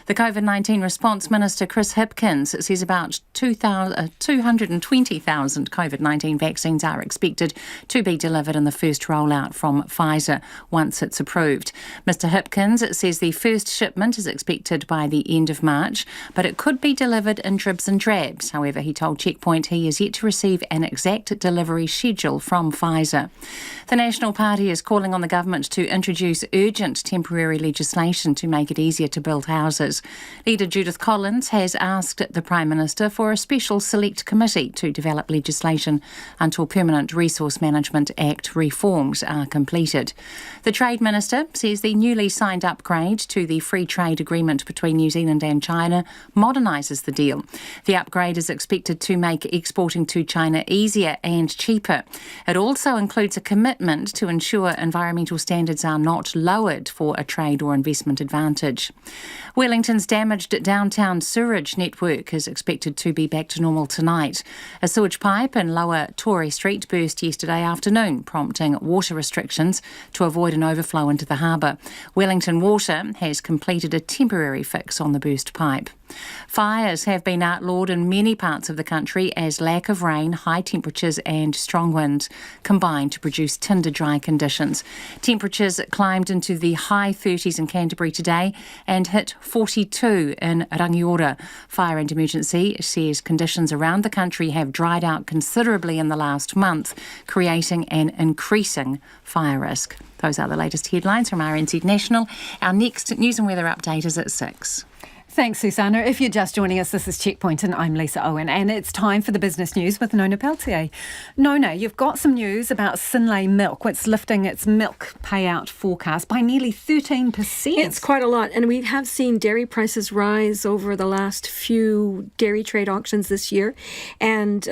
The COVID-19 response Minister Chris Hipkins says about 220,000 COVID-19 vaccines are expected to be delivered in the first rollout from Pfizer once it's approved. Mr Hipkins says the first shipment is expected by the end of March, but it could be delivered in dribs and drabs. However, he told Checkpoint he is yet to receive an exact delivery schedule from Pfizer. The National Party is calling on the government to introduce urgent temporary legislation to make it easier to build houses. Leader Judith Collins has asked the Prime Minister for a special select committee to develop legislation until Permanent Resource Management Act reforms are completed. The Trade Minister says the newly signed upgrade to the free trade agreement between New Zealand and China modernises the deal. The upgrade is expected to make exporting to China easier and cheaper. It also includes a commitment to ensure environmental standards are not lowered for a trade or investment advantage. Wellington's damaged downtown sewage network is expected to be back to normal tonight. A sewage pipe in Lower Tory Street burst yesterday afternoon, prompting water restrictions to avoid an overflow into the harbour. Wellington Water has completed a temporary fix on the burst pipe. Fires have been outlawed in many parts of the country as lack of rain, high temperatures and strong winds combine to produce tinder-dry conditions. Temperatures climbed into the high 30s in Canterbury today and hit 42 in Rangiora. Fire and Emergency says conditions around the country have dried out considerably in the last month, creating an increasing fire risk. Those are the latest headlines from RNZ National. Our next news and weather update is at 6. Thanks, Susanna. If you're just joining us, this is Checkpoint and I'm Lisa Owen, and it's time for the business news with Nona Peltier. Nona, you've got some news about Synlait Milk. It's lifting its milk payout forecast by nearly 13%. It's quite a lot, and we have seen dairy prices rise over the last few dairy trade auctions this year, and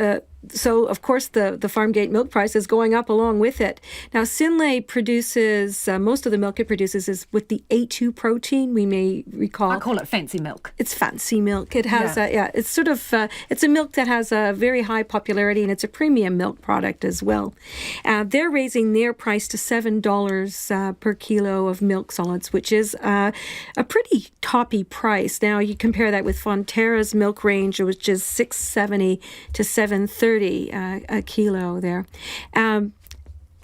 So, of course, the farm gate milk price is going up along with it. Now, Synlait produces, most of the milk it produces is with the A2 protein, we may recall. I call it fancy milk. It's fancy milk. It has, it's sort of, it's a milk that has a very high popularity, and it's a premium milk product as well. They're raising their price to $7 per kilo of milk solids, which is a pretty toppy price. Now, you compare that with Fonterra's milk range, which is $6.70 to $7.30 a kilo there.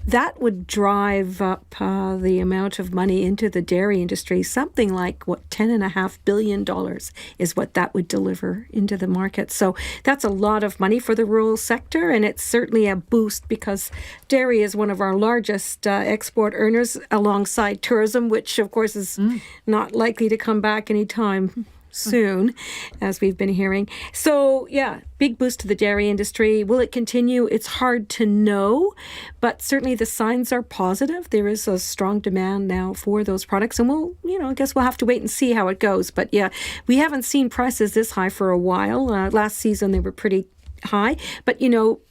That would drive up the amount of money into the dairy industry. Something like, $10.5 billion is what that would deliver into the market. So that's a lot of money for the rural sector, and it's certainly a boost because dairy is one of our largest export earners alongside tourism, which, of course, is not likely to come back anytime soon, as we've been hearing. So, big boost to the dairy industry. Will it continue? It's hard to know, but certainly the signs are positive. There is a strong demand now for those products, and I guess we'll have to wait and see how it goes. But we haven't seen prices this high for a while. Last season, they were pretty high, but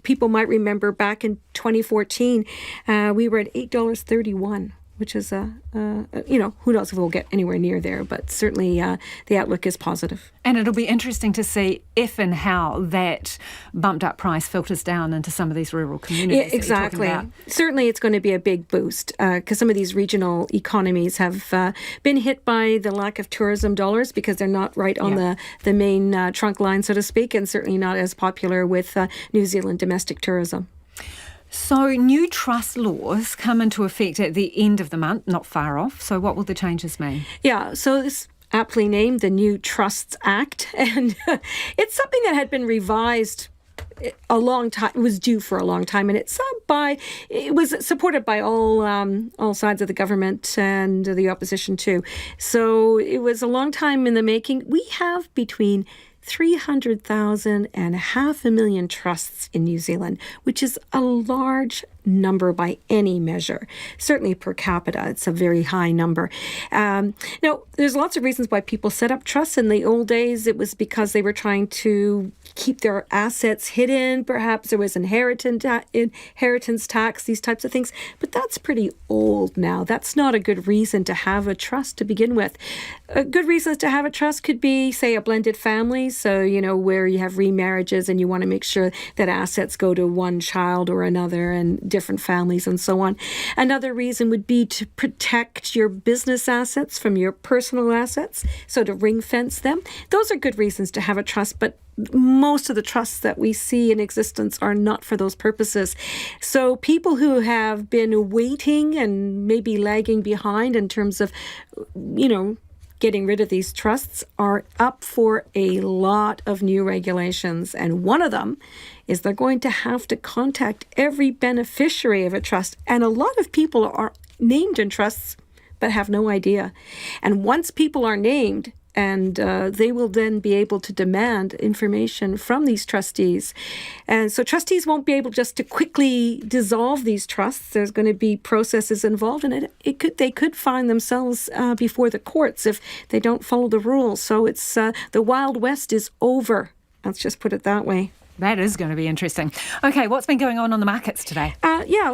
people might remember back in 2014, we were at $8.31. Which is, who knows if we'll get anywhere near there, but certainly the outlook is positive. And it'll be interesting to see if and how that bumped up price filters down into some of these rural communities. Yeah, exactly. Certainly it's going to be a big boost because some of these regional economies have been hit by the lack of tourism dollars because they're not right on the main trunk line, so to speak, and certainly not as popular with New Zealand domestic tourism. So new trust laws come into effect at the end of the month, not far off. So what will the changes mean? Yeah, so this aptly named the New Trusts Act, and it's something that had been revised a long time. It was due for a long time, and it was supported by all sides of the government and the opposition too. So it was a long time in the making. We have between 300,000 and 500,000 trusts in New Zealand, which is a large number by any measure. Certainly per capita, it's a very high number. Now, there's lots of reasons why people set up trusts. In the old days, it was because they were trying to keep their assets hidden. Perhaps there was inheritance tax, these types of things. But that's pretty old now. That's not a good reason to have a trust to begin with. Good reasons to have a trust could be, say, a blended family. So, where you have remarriages and you want to make sure that assets go to one child or another and different families and so on. Another reason would be to protect your business assets from your personal assets, so to ring fence them. Those are good reasons to have a trust, but most of the trusts that we see in existence are not for those purposes. So people who have been waiting and maybe lagging behind in terms of, getting rid of these trusts are up for a lot of new regulations. And one of them is they're going to have to contact every beneficiary of a trust. And a lot of people are named in trusts but have no idea. And once people are named, and they will then be able to demand information from these trustees. And so trustees won't be able just to quickly dissolve these trusts. There's going to be processes involved, and they could find themselves before the courts if they don't follow the rules. So it's the Wild West is over. Let's just put it that way. That is going to be interesting. Okay, what's been going on the markets today?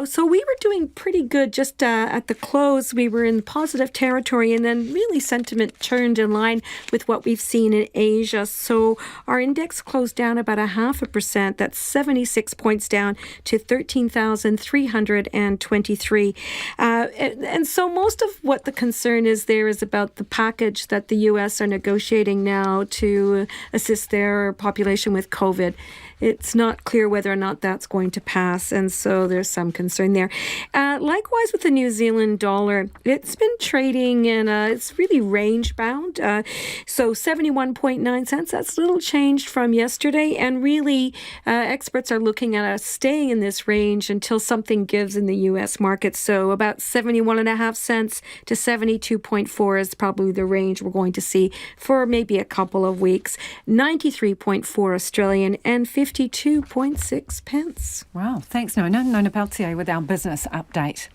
So we were doing pretty good just at the close. We were in positive territory, and then really sentiment turned in line with what we've seen in Asia. So our index closed down about 0.5%. That's 76 points down to 13,323. And so most of what the concern is there is about the package that the U.S. are negotiating now to assist their population with COVID. It's not clear whether or not that's going to pass, and so there's some concern there. Likewise with the New Zealand dollar, it's been trading in, it's really range bound. So 71.9 cents, that's a little changed from yesterday, and really experts are looking at us staying in this range until something gives in the U.S. market. So about 71.5 cents to 72.4 is probably the range we're going to see for maybe a couple of weeks. 93.4 Australian and 50 52.6. Wow, thanks, Nona. Nona Peltier with our business update.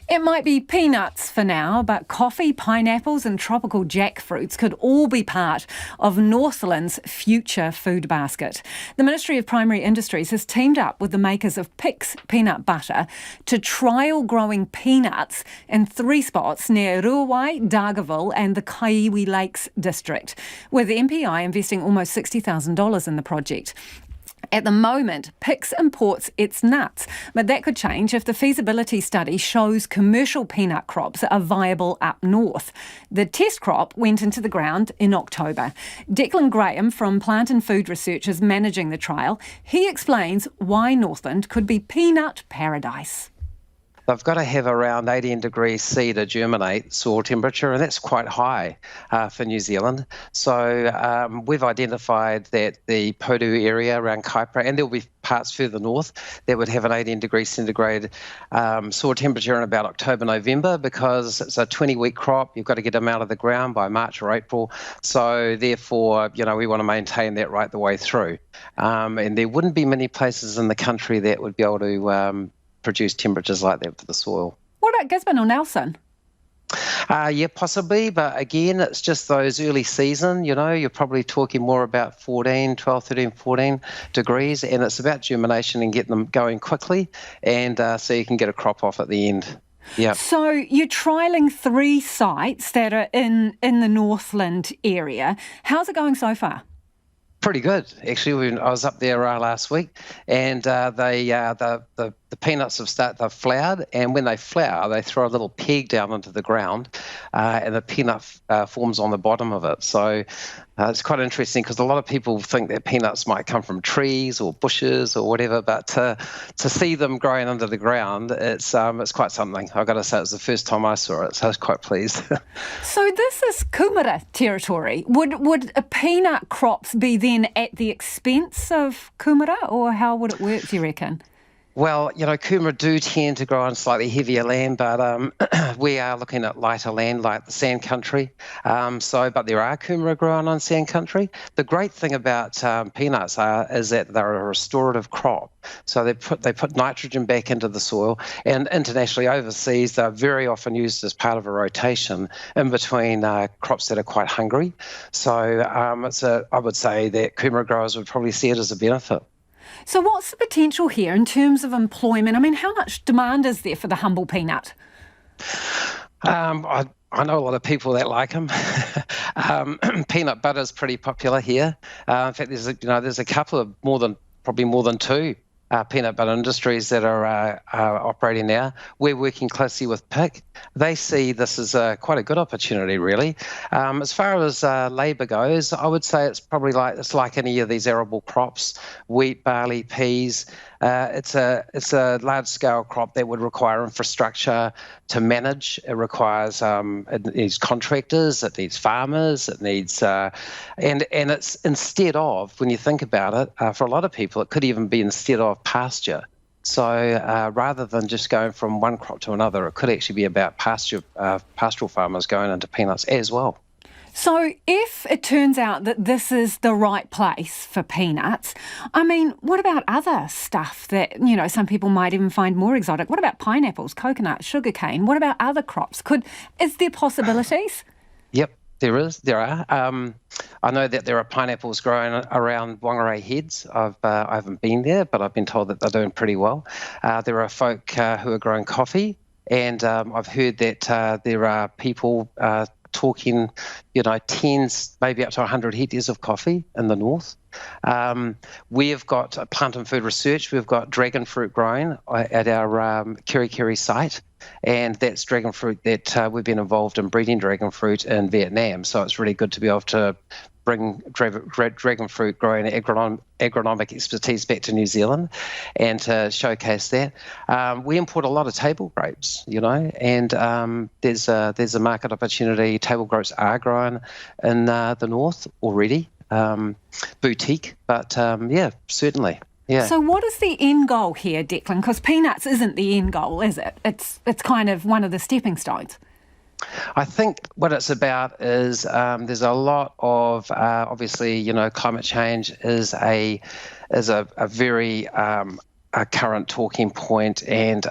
It might be peanuts for now, but coffee, pineapples and tropical jackfruits could all be part of Northland's future food basket. The Ministry of Primary Industries has teamed up with the makers of Pix peanut butter to trial growing peanuts in 3 spots near Ruawai, Dargaville and the Kaiwi Lakes district, with the MPI investing almost $60,000 in the project. At the moment, Pix imports its nuts, but that could change if the feasibility study shows commercial peanut crops are viable up north. The test crop went into the ground in October. Declan Graham from Plant and Food Research is managing the trial. He explains why Northland could be peanut paradise. They've got to have around 18 degrees C to germinate soil temperature, and that's quite high for New Zealand. So we've identified that the Podu area around Kaipara, and there'll be parts further north that would have an 18 degrees centigrade soil temperature in about October, November, because it's a 20-week crop. You've got to get them out of the ground by March or April. So therefore, we want to maintain that right the way through. And there wouldn't be many places in the country that would be able to produce temperatures like that for the soil. What about Gisborne or Nelson? Yeah, possibly, but again, it's just those early season, you're probably talking more about 12, 13, 14 degrees, and it's about germination and getting them going quickly, and so you can get a crop off at the end. Yeah. So you're trialling 3 sites that are in the Northland area. How's it going so far? Pretty good, actually. I was up there last week, and the peanuts they've flowered, and when they flower, they throw a little peg down into the ground, and the peanut forms on the bottom of it. So it's quite interesting because a lot of people think that peanuts might come from trees or bushes or whatever, but to see them growing under the ground, it's quite something. I've got to say, it was the first time I saw it, so I was quite pleased. So this is kumara territory. Would peanut crops be then at the expense of kumara, or how would it work, do you reckon? Well, kumara do tend to grow on slightly heavier land, but we are looking at lighter land like the sand country. But there are kumara growing on sand country. The great thing about peanuts is that they're a restorative crop. So they put nitrogen back into the soil, and internationally overseas they're very often used as part of a rotation in between crops that are quite hungry. So I would say that kumara growers would probably see it as a benefit. So what's the potential here in terms of employment? I mean, how much demand is there for the humble peanut? I know a lot of people that like them. Peanut butter is pretty popular here. In fact, there's a couple of more than 2 peanut butter industries that are operating now. We're working closely with PIC. They see this as quite a good opportunity, really. As far as labour goes, I would say it's probably like any of these arable crops: wheat, barley, peas. It's a large-scale crop that would require infrastructure to manage. It requires it needs contractors, it needs farmers, it needs and it's instead of, when you think about it, for a lot of people, it could even be instead of pasture. So rather than just going from one crop to another, it could actually be about pastoral farmers going into peanuts as well. So if it turns out that this is the right place for peanuts, I mean, what about other stuff that, some people might even find more exotic? What about pineapples, coconut, sugarcane? What about other crops? Is there possibilities? Yep, there are. I know that there are pineapples growing around Whangarei Heads. I haven't been there, but I've been told that they're doing pretty well. There are folk who are growing coffee, and I've heard that there are people talking, tens, maybe up to 100 hectares of coffee in the north. We've got Plant and Food Research. We've got dragon fruit growing at our Kerikeri site, and that's dragon fruit that we've been involved in breeding dragon fruit in Vietnam. So it's really good to be able to bring dragon fruit growing agronomic expertise back to New Zealand and to showcase that. We import a lot of table grapes, and there's a market opportunity. Table grapes are growing in the north already, boutique, but certainly. Yeah. So what is the end goal here, Declan? Because peanuts isn't the end goal, is it? It's kind of one of the stepping stones. I think what it's about is there's a lot of obviously, climate change is a very current talking point, and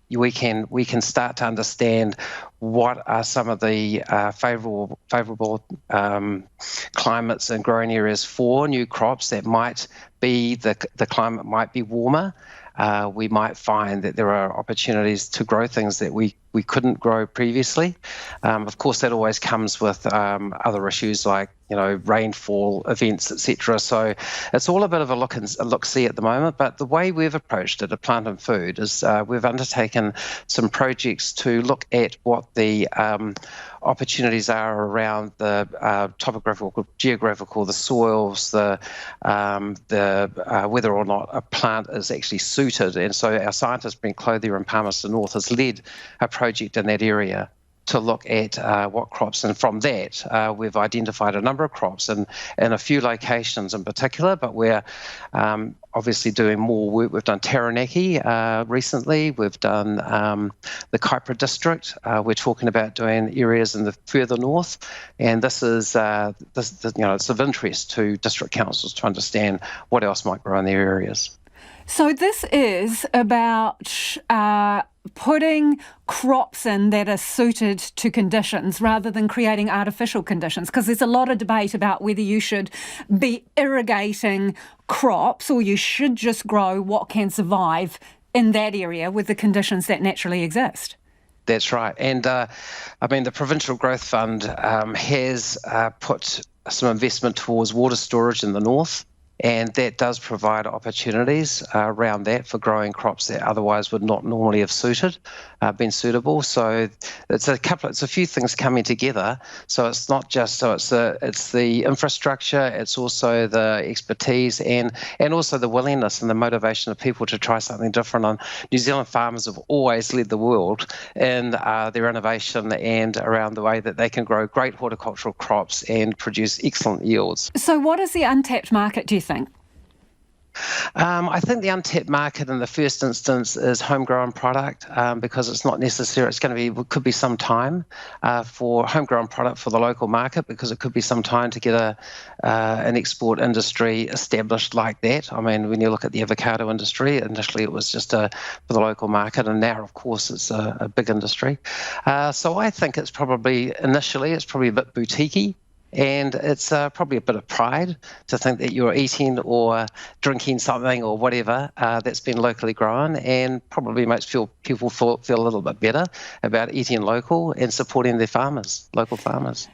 we can start to understand what are some of the favourable climates and growing areas for new crops that might be the climate might be warmer. We might find that there are opportunities to grow things that we couldn't grow previously. Of course, that always comes with other issues like rainfall events, etc. So it's all a bit of a look-see at the moment. But the way we've approached it at Plant and Food is we've undertaken some projects to look at what the opportunities are around the topographical, geographical, the soils, the whether or not a plant is actually suited. And so our scientists, Brent Clothier in Palmerston North, has led a project in that area to look at what crops, and from that we've identified a number of crops in a few locations in particular, but we're obviously doing more work. We've done Taranaki recently, we've done the Kaipara district, we're talking about doing areas in the further north, and this is it's of interest to district councils to understand what else might grow in their areas. So this is about putting crops in that are suited to conditions rather than creating artificial conditions, because there's a lot of debate about whether you should be irrigating crops or you should just grow what can survive in that area with the conditions that naturally exist. That's right. And the Provincial Growth Fund has put some investment towards water storage in the north. And that does provide opportunities around that for growing crops that otherwise would not normally have been suitable. So it's a few things coming together. So it's not just it's the infrastructure, it's also the expertise and also the willingness and the motivation of people to try something different. And New Zealand farmers have always led the world in their innovation and around the way that they can grow great horticultural crops and produce excellent yields. So what is the untapped market, do you think? I think the untapped market in the first instance is homegrown product because it's not necessary. Could be some time for homegrown product for the local market, because it could be some time to get an export industry established like that. I mean, when you look at the avocado industry, initially it was just for the local market, and now, of course, it's a big industry. So I think it's probably a bit boutique-y. And it's probably a bit of pride to think that you're eating or drinking something or whatever that's been locally grown, and probably makes people feel a little bit better about eating local and supporting their local farmers.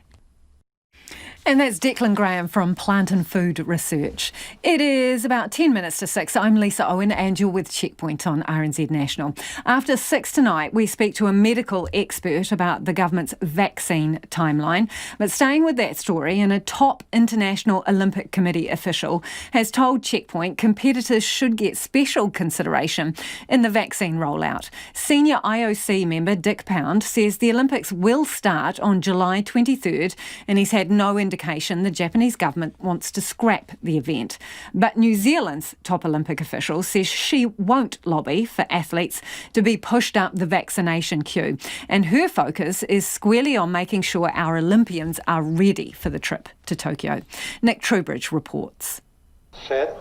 And that's Declan Graham from Plant and Food Research. It is about 10 minutes to 6. I'm Lisa Owen and you're with Checkpoint on RNZ National. After 6 tonight, we speak to a medical expert about the government's vaccine timeline. But staying with that story, and a top International Olympic Committee official has told Checkpoint competitors should get special consideration in the vaccine rollout. Senior IOC member Dick Pound says the Olympics will start on July 23rd, and he's had no indication the Japanese government wants to scrap the event. But New Zealand's top Olympic official says she won't lobby for athletes to be pushed up the vaccination queue. And her focus is squarely on making sure our Olympians are ready for the trip to Tokyo. Nick Trubridge reports. Set.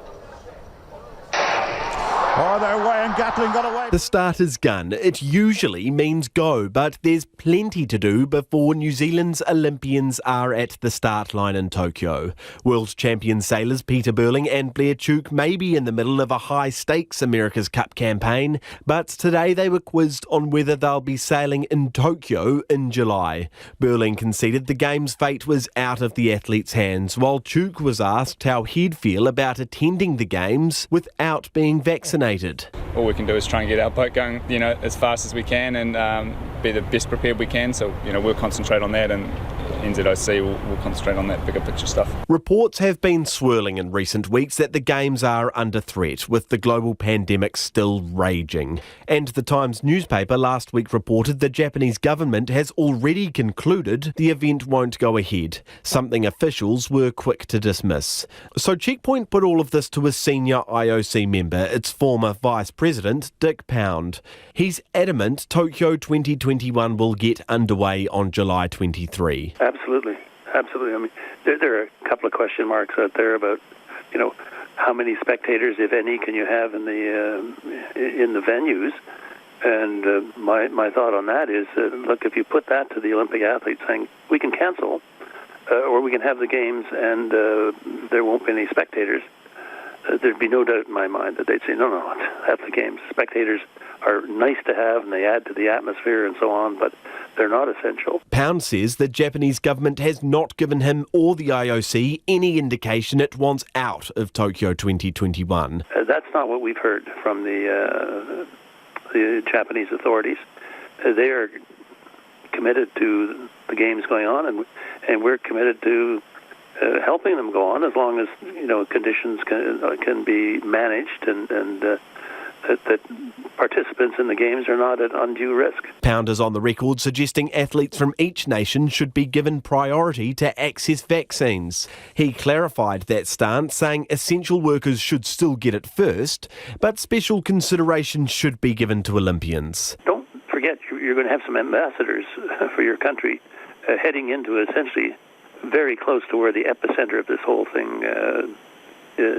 Oh, they're away and Gatling got away. The starter's gun. It usually means go, but there's plenty to do before New Zealand's Olympians are at the start line in Tokyo. World champion sailors Peter Burling and Blair Tuke may be in the middle of a high-stakes America's Cup campaign, but today they were quizzed on whether they'll be sailing in Tokyo in July. Burling conceded the game's fate was out of the athlete's hands, while Tuke was asked how he'd feel about attending the games without being vaccinated. All we can do is try and get our boat going, as fast as we can and be the best prepared we can. So, we'll concentrate on that and NZOC will concentrate on that bigger picture stuff. Reports have been swirling in recent weeks that the Games are under threat, with the global pandemic still raging. And the Times newspaper last week reported the Japanese government has already concluded the event won't go ahead, something officials were quick to dismiss. So Checkpoint put all of this to a senior IOC member, its former Vice President, Dick Pound. He's adamant Tokyo 2021 will get underway on July 23. Absolutely. I mean, there are a couple of question marks out there about, how many spectators, if any, can you have in the venues? And my thought on that is, look, if you put that to the Olympic athletes saying, we can cancel, or we can have the games and there won't be any spectators, there'd be no doubt in my mind that they'd say, no, have the games. Spectators are nice to have and they add to the atmosphere and so on, but they're not essential. Pound says the Japanese government has not given him or the IOC any indication it wants out of Tokyo 2021. That's not what we've heard from the Japanese authorities. They are committed to the games going on, and we're committed to helping them go on as long as conditions can be managed and that participants in the games are not at undue risk. Pound is on the record suggesting athletes from each nation should be given priority to access vaccines. He clarified that stance, saying essential workers should still get it first, but special consideration should be given to Olympians. Don't forget, you're going to have some ambassadors for your country heading into essentially very close to where the epicenter of this whole thing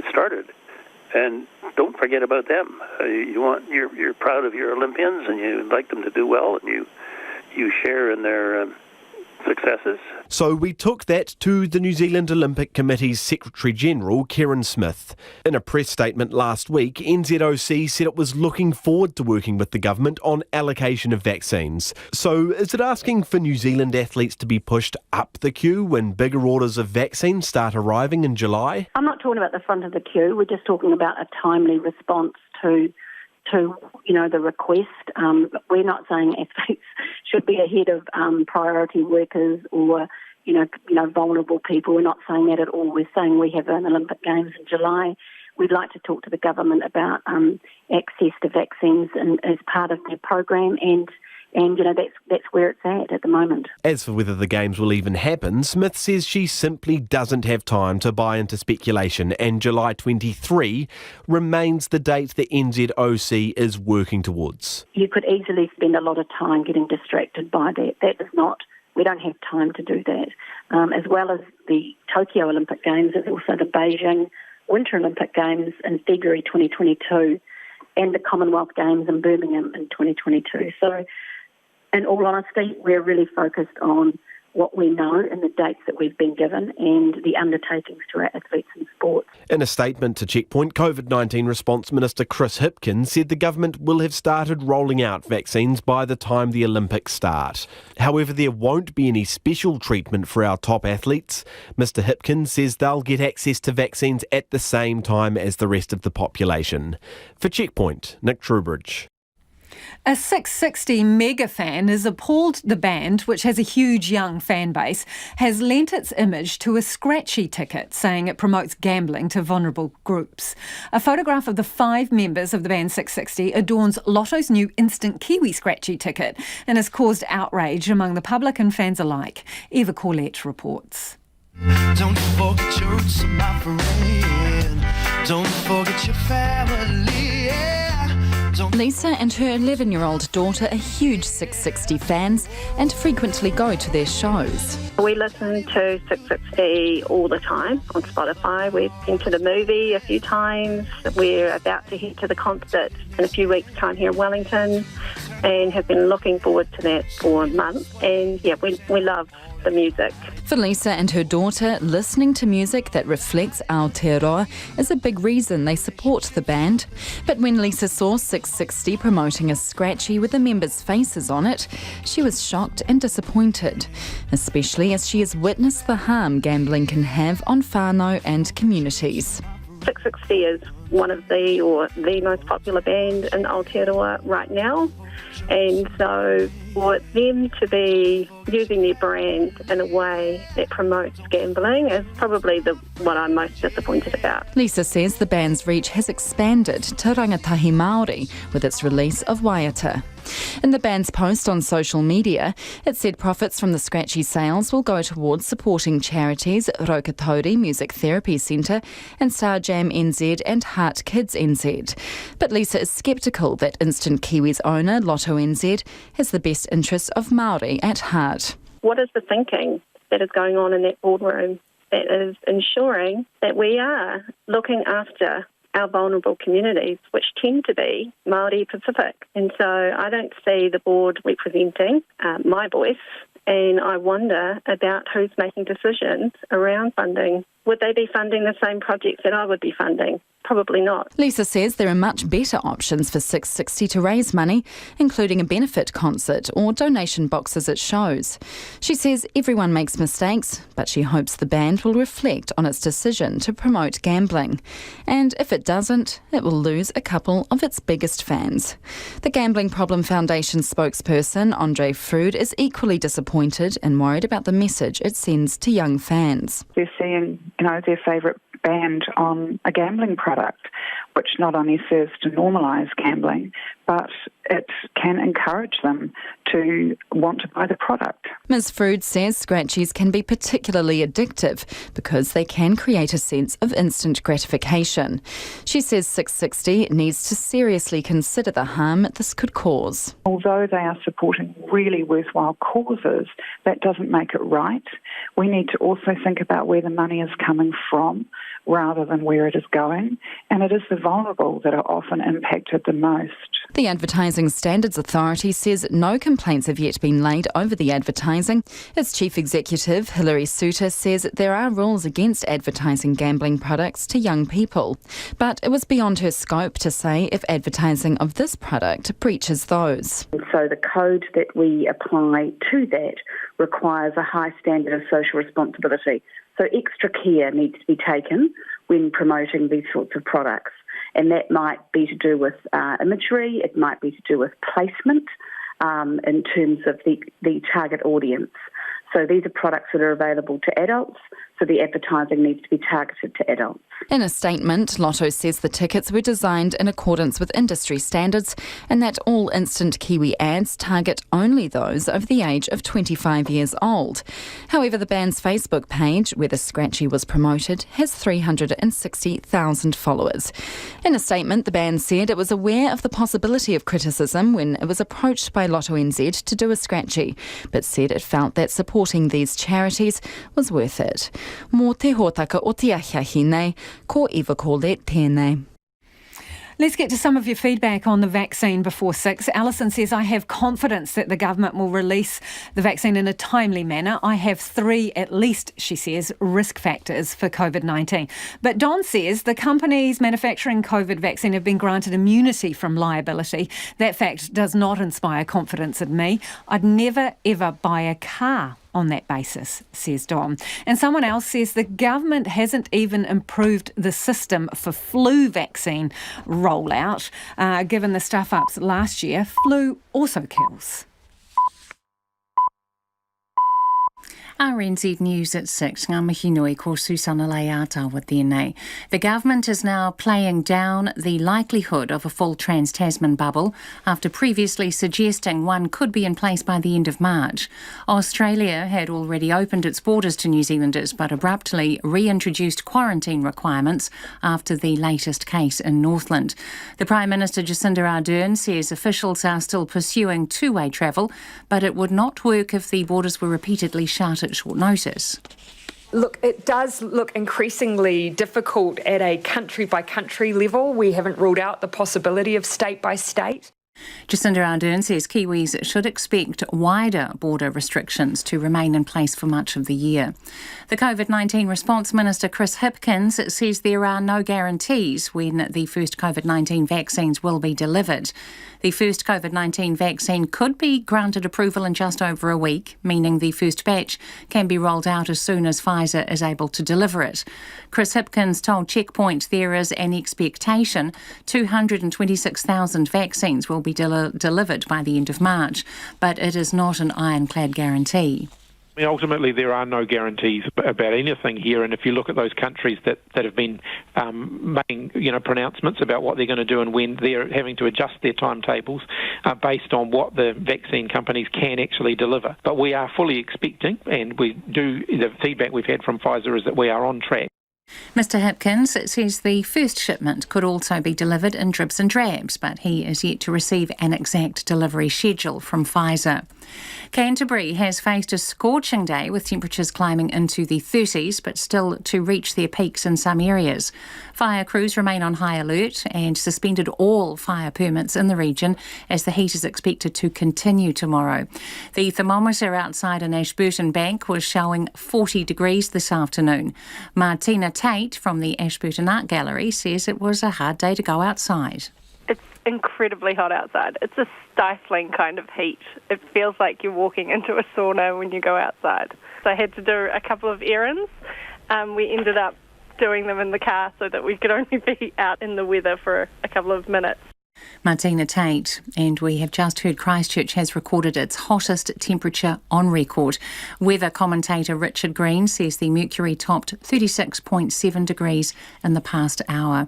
started. And don't forget about them. You're proud of your Olympians, and you like them to do well, and you share in their successes. So we took that to the New Zealand Olympic Committee's Secretary-General, Kieran Smith. In a press statement last week, NZOC said it was looking forward to working with the government on allocation of vaccines. So is it asking for New Zealand athletes to be pushed up the queue when bigger orders of vaccines start arriving in July? I'm not talking about the front of the queue. We're just talking about a timely response to the request. We're not saying athletes should be ahead of priority workers or vulnerable people. We're not saying that at all. We're saying we have an Olympic Games in July. We'd like to talk to the government about access to vaccines and as part of their program, and that's where it's at the moment. As for whether the Games will even happen, Smith says she simply doesn't have time to buy into speculation, and July 23 remains the date the NZOC is working towards. You could easily spend a lot of time getting distracted by that. That is not, we don't have time to do that. As well as the Tokyo Olympic Games, there's also the Beijing Winter Olympic Games in February 2022 and the Commonwealth Games in Birmingham in 2022. So, in all honesty, we're really focused on what we know and the dates that we've been given and the undertakings to our athletes in sports. In a statement to Checkpoint, COVID-19 response Minister Chris Hipkins said the government will have started rolling out vaccines by the time the Olympics start. However, there won't be any special treatment for our top athletes. Mr Hipkins says they'll get access to vaccines at the same time as the rest of the population. For Checkpoint, Nick Trubridge. A 660 mega fan is appalled the band, which has a huge young fan base, has lent its image to a scratchy ticket, saying it promotes gambling to vulnerable groups. A photograph of the 5 members of the band 660 adorns Lotto's new instant Kiwi scratchy ticket and has caused outrage among the public and fans alike. Eva Corlett reports. Don't forget your roots, my friend. Don't forget your family, yeah. Lisa and her 11-year-old daughter are huge 660 fans and frequently go to their shows. We listen to 660 all the time on Spotify. We've been to the movie a few times. We're about to head to the concert in a few weeks' time here in Wellington and have been looking forward to that for months. And yeah, we love the music. For Lisa and her daughter, listening to music that reflects Aotearoa is a big reason they support the band. But when Lisa saw 660 promoting a scratchy with the members' faces on it, she was shocked and disappointed, especially as she has witnessed the harm gambling can have on whānau and communities. 660 is one of the most popular band in Aotearoa right now. And so for them to be using their brand in a way that promotes gambling is probably what I'm most disappointed about. Lisa says the band's reach has expanded to rangatahi Māori with its release of Waiata. In the band's post on social media, it said profits from the scratchy sales will go towards supporting charities Rokatauri Music Therapy Centre and Star Jam NZ and Heart Kids NZ. But Lisa is sceptical that Instant Kiwi's owner, Lotto NZ, has the best interests of Māori at heart. What is the thinking that is going on in that boardroom that is ensuring that we are looking after our vulnerable communities, which tend to be Māori Pacific? And so I don't see the board representing my voice, and I wonder about who's making decisions around funding. Would they be funding the same projects that I would be funding? Probably not. Lisa says there are much better options for 660 to raise money, including a benefit concert or donation boxes at shows. She says everyone makes mistakes, but she hopes the band will reflect on its decision to promote gambling. And if it doesn't, it will lose a couple of its biggest fans. The Gambling Problem Foundation spokesperson, Andre Frood, is equally disappointed and worried about the message it sends to young fans. They're seeing, their favourite band on a gambling product, which not only serves to normalise gambling, but it can encourage them to want to buy the product. Ms Frood says scratchies can be particularly addictive because they can create a sense of instant gratification. She says 660 needs to seriously consider the harm this could cause. Although they are supporting really worthwhile causes, that doesn't make it right. We need to also think about where the money is coming from rather than where it is going, and it is the vulnerable that are often impacted the most. The Advertising Standards Authority says no complaints have yet been laid over the advertising. Its chief executive, Hilary Suter, says there are rules against advertising gambling products to young people, but it was beyond her scope to say if advertising of this product breaches those. So the code that we apply to that requires a high standard of social responsibility. So extra care needs to be taken when promoting these sorts of products. And that might be to do with imagery, it might be to do with placement in terms of the target audience. So these are products that are available to adults, so the advertising needs to be targeted to adults. In a statement, Lotto says the tickets were designed in accordance with industry standards and that all Instant Kiwi ads target only those over the age of 25 years old. However, the band's Facebook page, where the scratchy was promoted, has 360,000 followers. In a statement, the band said it was aware of the possibility of criticism when it was approached by Lotto NZ to do a scratchy, but said it felt that supporting these charities was worth it. Mō te hōtaka o te ahiahi nei, ko iwa ko le tēnei. Let's get to some of your feedback on the vaccine before 6. Alison says, I have confidence that the government will release the vaccine in a timely manner. I have 3, at least, she says, risk factors for COVID-19. But Don says the companies manufacturing COVID vaccine have been granted immunity from liability. That fact does not inspire confidence in me. I'd never, ever buy a car on that basis, says Dom. And someone else says the government hasn't even improved the system for flu vaccine rollout. Given the stuff-ups last year, flu also kills. RNZ News at 6. Ngā mihi nui ko Susana Leata with tēnei. The government is now playing down the likelihood of a full trans-Tasman bubble after previously suggesting one could be in place by the end of March. Australia had already opened its borders to New Zealanders but abruptly reintroduced quarantine requirements after the latest case in Northland. The Prime Minister Jacinda Ardern says officials are still pursuing two-way travel, but it would not work if the borders were repeatedly shut at short notice. Look, it does look increasingly difficult at a country-by-country level. We haven't ruled out the possibility of state-by-state. Jacinda Ardern says Kiwis should expect wider border restrictions to remain in place for much of the year. The COVID-19 response Minister Chris Hipkins says there are no guarantees when the first COVID-19 vaccines will be delivered. The first COVID-19 vaccine could be granted approval in just over a week, meaning the first batch can be rolled out as soon as Pfizer is able to deliver it. Chris Hipkins told Checkpoint there is an expectation 226,000 vaccines will be delivered by the end of March, but it is not an ironclad guarantee. I mean, ultimately, there are no guarantees about anything here, and if you look at those countries that have been making pronouncements about what they're going to do and when, they're having to adjust their timetables based on what the vaccine companies can actually deliver. But we are fully expecting, and the feedback we've had from Pfizer is that we are on track. Mr Hipkins says the first shipment could also be delivered in dribs and drabs, but he is yet to receive an exact delivery schedule from Pfizer. Canterbury has faced a scorching day with temperatures climbing into the 30s, but still to reach their peaks in some areas. Fire crews remain on high alert and suspended all fire permits in the region as the heat is expected to continue tomorrow. The thermometer outside an Ashburton bank was showing 40 degrees this afternoon. Martina Tate from the Ashburton Art Gallery says it was a hard day to go outside. It's incredibly hot outside. It's a stifling kind of heat. It feels like you're walking into a sauna when you go outside. So I had to do a couple of errands. We ended up doing them in the car so that we could only be out in the weather for a couple of minutes. Martina Tate, and we have just heard Christchurch has recorded its hottest temperature on record. Weather commentator Richard Green says the mercury topped 36.7 degrees in the past hour.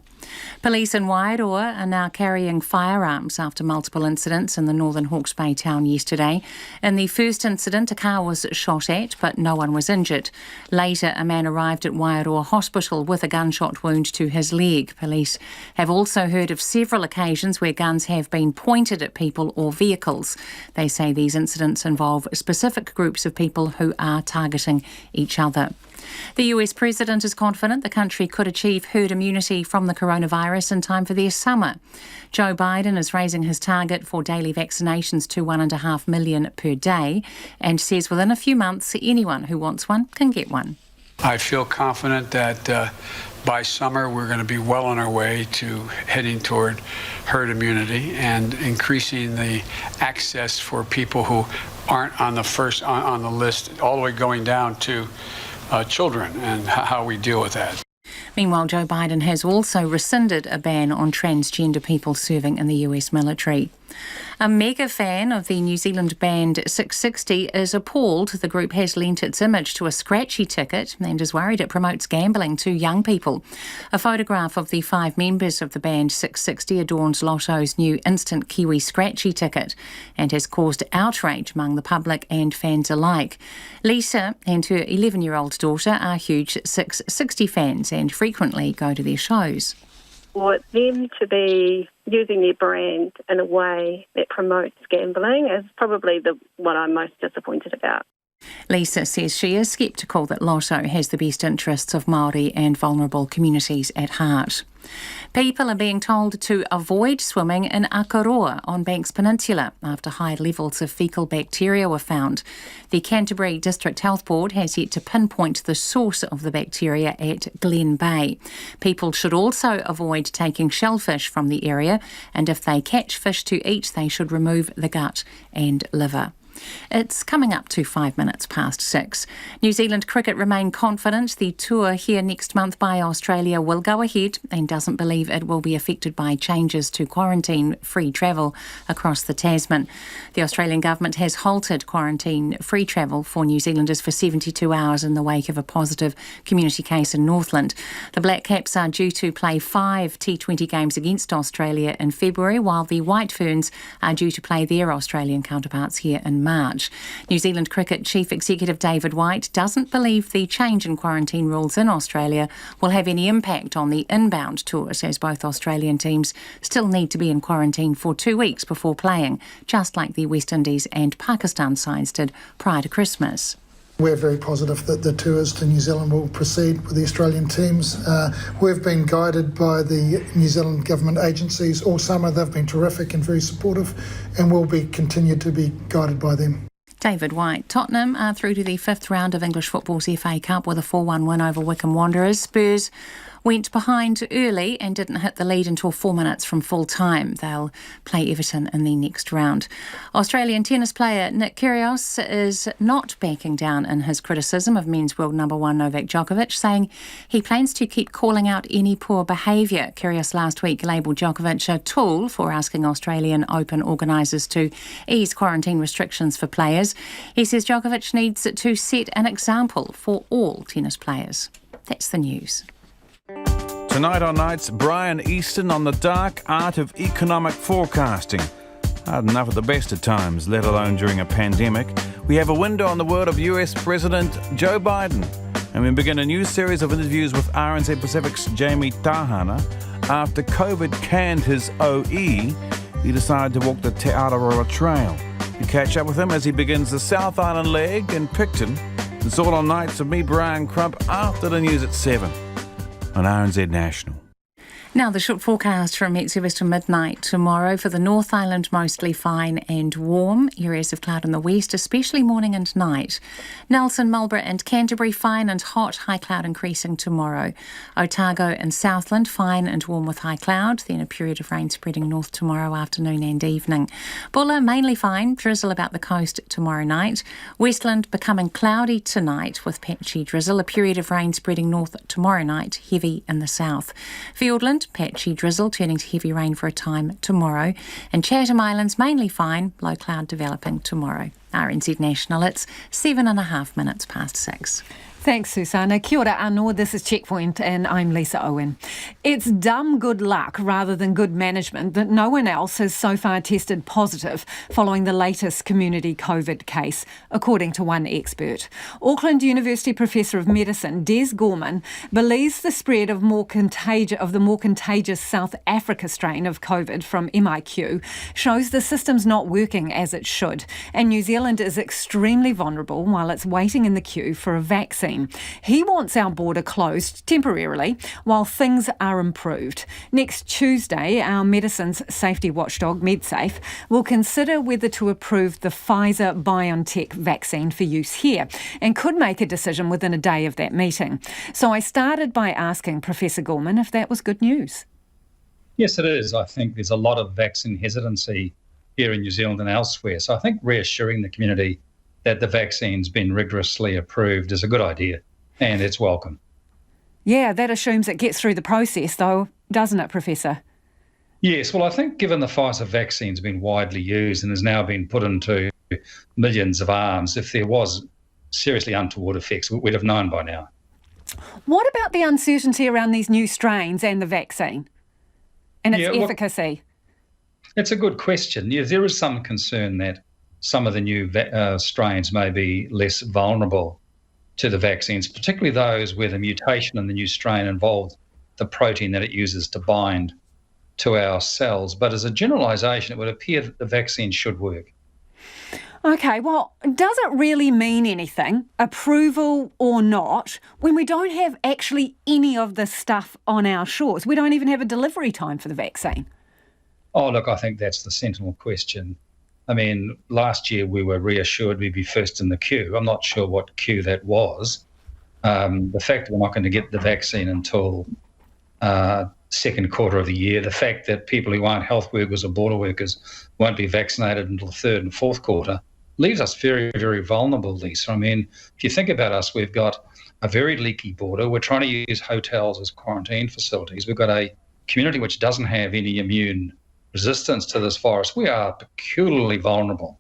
Police in Wairoa are now carrying firearms after multiple incidents in the northern Hawke's Bay town yesterday. In the first incident, a car was shot at, but no one was injured. Later, a man arrived at Wairoa Hospital with a gunshot wound to his leg. Police have also heard of several occasions where guns have been pointed at people or vehicles. They say these incidents involve specific groups of people who are targeting each other. The US President is confident the country could achieve herd immunity from the coronavirus in time for their summer. Joe Biden is raising his target for daily vaccinations to 1.5 million per day and says within a few months anyone who wants one can get one. I feel confident that by summer we're going to be well on our way to heading toward herd immunity and increasing the access for people who aren't on the list, all the way going down to children, and how we deal with that. Meanwhile, Joe Biden has also rescinded a ban on transgender people serving in the US military. A mega fan of the New Zealand band 660 is appalled the group has lent its image to a scratchy ticket and is worried it promotes gambling to young people. A photograph of the 5 members of the band 660 adorns Lotto's new instant Kiwi scratchy ticket and has caused outrage among the public and fans alike. Lisa and her 11-year-old daughter are huge 660 fans and frequently go to their shows. For them to be using their brand in a way that promotes gambling is probably what I'm most disappointed about. Lisa says she is sceptical that Lotto has the best interests of Māori and vulnerable communities at heart. People are being told to avoid swimming in Akaroa on Banks Peninsula after high levels of faecal bacteria were found. The Canterbury District Health Board has yet to pinpoint the source of the bacteria at Glen Bay. People should also avoid taking shellfish from the area, and if they catch fish to eat, they should remove the gut and liver. It's coming up to 5 minutes past 6. New Zealand cricket remain confident the tour here next month by Australia will go ahead and doesn't believe it will be affected by changes to quarantine-free travel across the Tasman. The Australian government has halted quarantine-free travel for New Zealanders for 72 hours in the wake of a positive community case in Northland. The Black Caps are due to play 5 T20 games against Australia in February, while the White Ferns are due to play their Australian counterparts here in March. New Zealand Cricket Chief Executive David White doesn't believe the change in quarantine rules in Australia will have any impact on the inbound tours, as both Australian teams still need to be in quarantine for 2 weeks before playing, just like the West Indies and Pakistan sides did prior to Christmas. We're very positive that the tours to New Zealand will proceed with the Australian teams. We've been guided by the New Zealand government agencies all summer. They've been terrific and very supportive, and we'll be continued to be guided by them. David White. Tottenham are through to the fifth round of English football's FA Cup with a 4-1 win over Wycombe Wanderers. Spurs went behind early and didn't hit the lead until 4 minutes from full time. They'll play Everton in the next round. Australian tennis player Nick Kyrgios is not backing down in his criticism of men's world number one Novak Djokovic, saying he plans to keep calling out any poor behaviour. Kyrgios last week labelled Djokovic a tool for asking Australian Open organisers to ease quarantine restrictions for players. He says Djokovic needs to set an example for all tennis players. That's the news. Tonight on Nights, Brian Easton on the dark art of economic forecasting. Hard enough at the best of times, let alone during a pandemic. We have a window on the world of US President Joe Biden. And we begin a new series of interviews with RNZ Pacific's Jamie Tahana. After COVID canned his OE, he decided to walk the Te Araroa Trail. We catch up with him as he begins the South Island leg in Picton. It's all on Nights of me, Brian Crump, after the news at 7 on RNZ National. Now the short forecast from Met-Service to midnight tomorrow. For the North Island, mostly fine and warm. Areas of cloud in the west, especially morning and night. Nelson, Marlborough and Canterbury, fine and hot, high cloud increasing tomorrow. Otago and Southland, fine and warm with high cloud. Then a period of rain spreading north tomorrow afternoon and evening. Bulla, mainly fine, drizzle about the coast tomorrow night. Westland becoming cloudy tonight with patchy drizzle. A period of rain spreading north tomorrow night, heavy in the south. Fiordland, patchy drizzle turning to heavy rain for a time tomorrow. And Chatham Islands mainly fine, low cloud developing tomorrow. RNZ National, it's 7.5 minutes past 6. Thanks, Susanna. Kia ora anō, this is Checkpoint and I'm Lisa Owen. It's dumb good luck rather than good management that no one else has so far tested positive following the latest community COVID case, according to one expert. Auckland University Professor of Medicine Des Gorman believes the spread of the more contagious South Africa strain of COVID from MIQ shows the system's not working as it should, and New Zealand is extremely vulnerable while it's waiting in the queue for a vaccine. He wants our border closed temporarily while things are improved. Next Tuesday, our medicines safety watchdog, MedSafe, will consider whether to approve the Pfizer-BioNTech vaccine for use here and could make a decision within a day of that meeting. So I started by asking Professor Gorman if that was good news. Yes, it is. I think there's a lot of vaccine hesitancy here in New Zealand and elsewhere. So I think reassuring the community that the vaccine's been rigorously approved is a good idea, and it's welcome. Yeah, that assumes it gets through the process, though, doesn't it, Professor? Yes, well, I think given the Pfizer vaccine's been widely used and has now been put into millions of arms, if there was seriously untoward effects, we'd have known by now. What about the uncertainty around these new strains and the vaccine and its efficacy? It's a good question. Yeah, there is some concern that some of the new strains may be less vulnerable to the vaccines, particularly those where the mutation in the new strain involves the protein that it uses to bind to our cells. But as a generalisation, it would appear that the vaccine should work. OK, well, does it really mean anything, approval or not, when we don't have actually any of this stuff on our shores? We don't even have a delivery time for the vaccine. Oh, look, I think that's the sentinel question. I mean, last year we were reassured we'd be first in the queue. I'm not sure what queue that was. The fact that we're not going to get the vaccine until second quarter of the year, the fact that people who aren't health workers or border workers won't be vaccinated until the third and fourth quarter leaves us very, very vulnerable, Lisa. I mean, if you think about us, we've got a very leaky border. We're trying to use hotels as quarantine facilities. We've got a community which doesn't have any immune resistance to this virus. We are peculiarly vulnerable.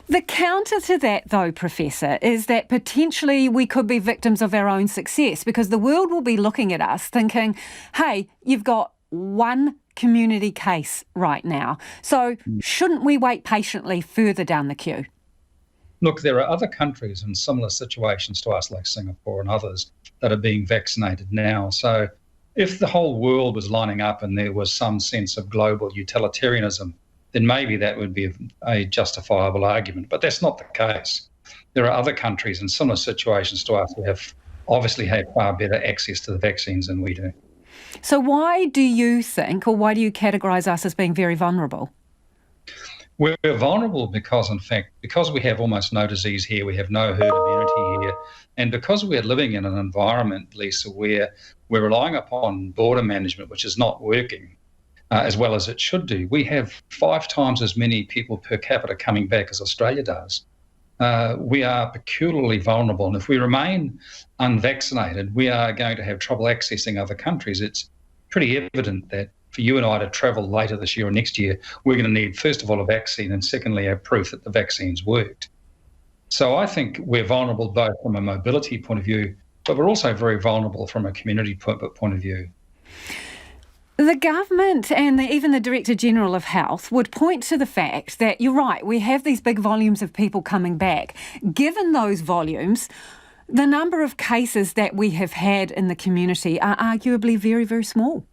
The counter to that, though, Professor, is that potentially we could be victims of our own success because the world will be looking at us thinking, hey, you've got one community case right now, so shouldn't we wait patiently further down the queue? Look, there are other countries in similar situations to us, like Singapore and others, that are being vaccinated now. So if the whole world was lining up and there was some sense of global utilitarianism, then maybe that would be a justifiable argument. But that's not the case. there are other countries in similar situations to us who have obviously had far better access to the vaccines than we do. So why do you think, or why do you categorise us as being very vulnerable? We're vulnerable because, in fact, because we have almost no disease here, we have no herd immunity here, and because we're living in an environment, Lisa, where we're relying upon border management, which is not working as well as it should do. We have 5 times as many people per capita coming back as Australia does. We are peculiarly vulnerable, and if we remain unvaccinated, we are going to have trouble accessing other countries. It's pretty evident that for you and I to travel later this year or next year, we're going to need, first of all, a vaccine, and secondly, a proof that the vaccine's worked. So I think we're vulnerable both from a mobility point of view, but we're also very vulnerable from a community point of view. The government and even the Director General of Health would point to the fact that, you're right, we have these big volumes of people coming back. Given those volumes, the number of cases that we have had in the community are arguably very, very small.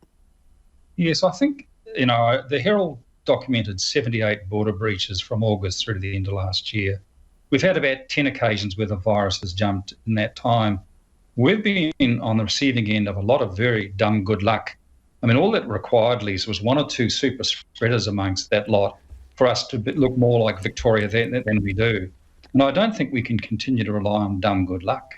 Yes, I think, the Herald documented 78 border breaches from August through to the end of last year. We've had about 10 occasions where the virus has jumped in that time. We've been on the receiving end of a lot of very dumb good luck. I mean, all that required, Lisa, was 1 or 2 super spreaders amongst that lot for us to look more like Victoria than we do. And I don't think we can continue to rely on dumb good luck.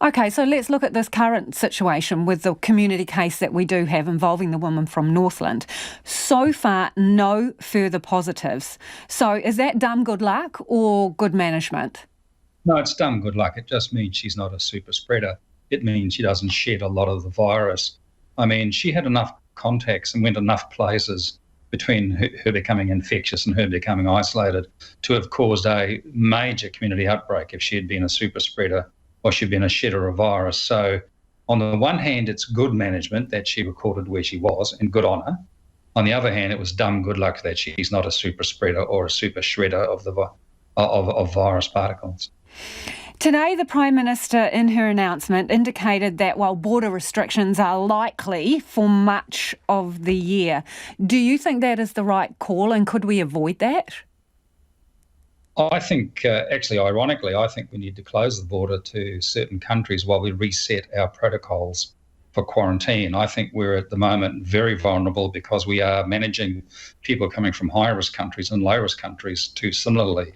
OK, so let's look at this current situation with the community case that we do have involving the woman from Northland. So far, no further positives. So is that dumb good luck or good management? No, it's dumb good luck. It just means she's not a super spreader. It means she doesn't shed a lot of the virus. I mean, she had enough contacts and went enough places between her becoming infectious and her becoming isolated to have caused a major community outbreak if she had been a super spreader or she'd been a shedder of virus. So on the one hand, it's good management that she recorded where she was, and good on her. On the other hand, it was dumb good luck that she's not a super spreader or a super shredder of virus particles. Today, the Prime Minister, in her announcement, indicated that while border restrictions are likely for much of the year, do you think that is the right call, and could we avoid that? I think, actually, ironically, I think we need to close the border to certain countries while we reset our protocols for quarantine. I think we're at the moment very vulnerable because we are managing people coming from high-risk countries and low-risk countries too similarly.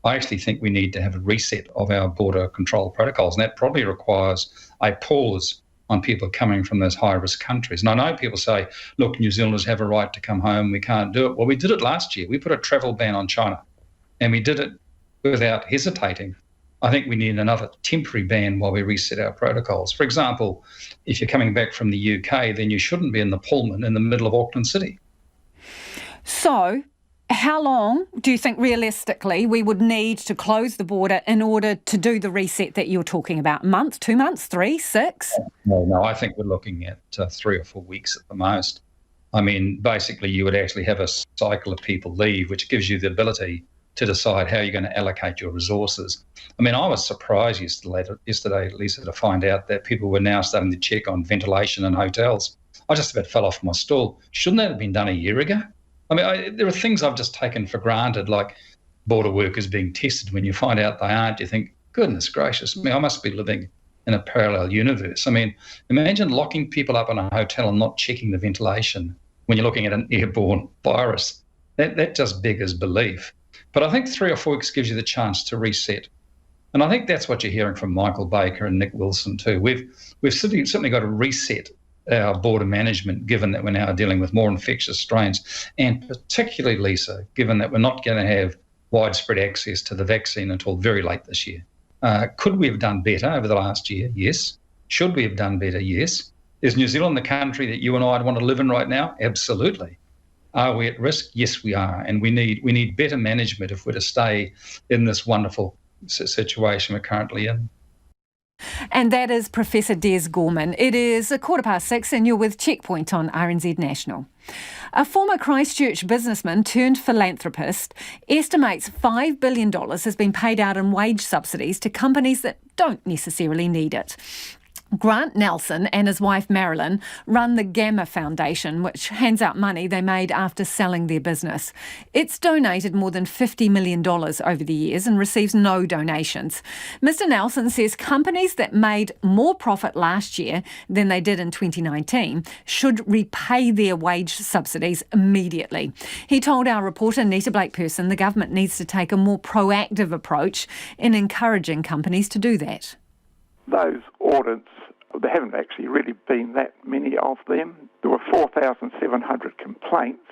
I actually think we need to have a reset of our border control protocols, and that probably requires a pause on people coming from those high-risk countries. And I know people say, look, New Zealanders have a right to come home, we can't do it. Well, we did it last year. We put a travel ban on China, and we did it without hesitating. I think we need another temporary ban while we reset our protocols. For example, if you're coming back from the UK, then you shouldn't be in the Pullman in the middle of Auckland City. So how long do you think realistically we would need to close the border in order to do the reset that you're talking about? A month, 2 months, 3, 6? No, I think we're looking at 3 or 4 weeks at the most. I mean, basically you would actually have a cycle of people leave, which gives you the ability to decide how you're going to allocate your resources. I mean, I was surprised yesterday, Lisa, to find out that people were now starting to check on ventilation in hotels. I just about fell off my stool. Shouldn't that have been done a year ago? I mean, there are things I've just taken for granted, like border workers being tested. When you find out they aren't, you think, goodness gracious, I must be living in a parallel universe. I mean, imagine locking people up in a hotel and not checking the ventilation when you're looking at an airborne virus. That just beggars belief. But I think 3 or 4 weeks gives you the chance to reset. And I think that's what you're hearing from Michael Baker and Nick Wilson too. We've simply got to reset our border management, given that we're now dealing with more infectious strains, and particularly, Lisa, given that we're not going to have widespread access to the vaccine until very late this year. Could we have done better over the last year? Yes. Should we have done better? Yes. Is New Zealand the country that you and I want to live in right now? Absolutely. Are we at risk? Yes, we are. And we need better management if we're to stay in this wonderful situation we're currently in. And that is Professor Des Gorman. It is 6:15 and you're with Checkpoint on RNZ National. A former Christchurch businessman turned philanthropist estimates $5 billion has been paid out in wage subsidies to companies that don't necessarily need it. Grant Nelson and his wife Marilyn run the Gamma Foundation, which hands out money they made after selling their business. It's donated more than $50 million over the years and receives no donations. Mr. Nelson says companies that made more profit last year than they did in 2019 should repay their wage subsidies immediately. He told our reporter Nita Blake-Person the government needs to take a more proactive approach in encouraging companies to do that. Those audits, there haven't actually really been that many of them. There were 4,700 complaints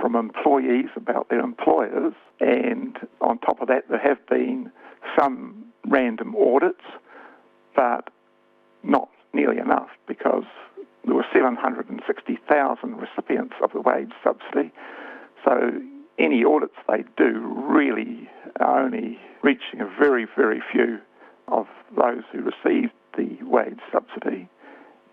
from employees about their employers, and on top of that there have been some random audits, but not nearly enough because there were 760,000 recipients of the wage subsidy. So any audits they do really are only reaching a very, very few of those who received the wage subsidy,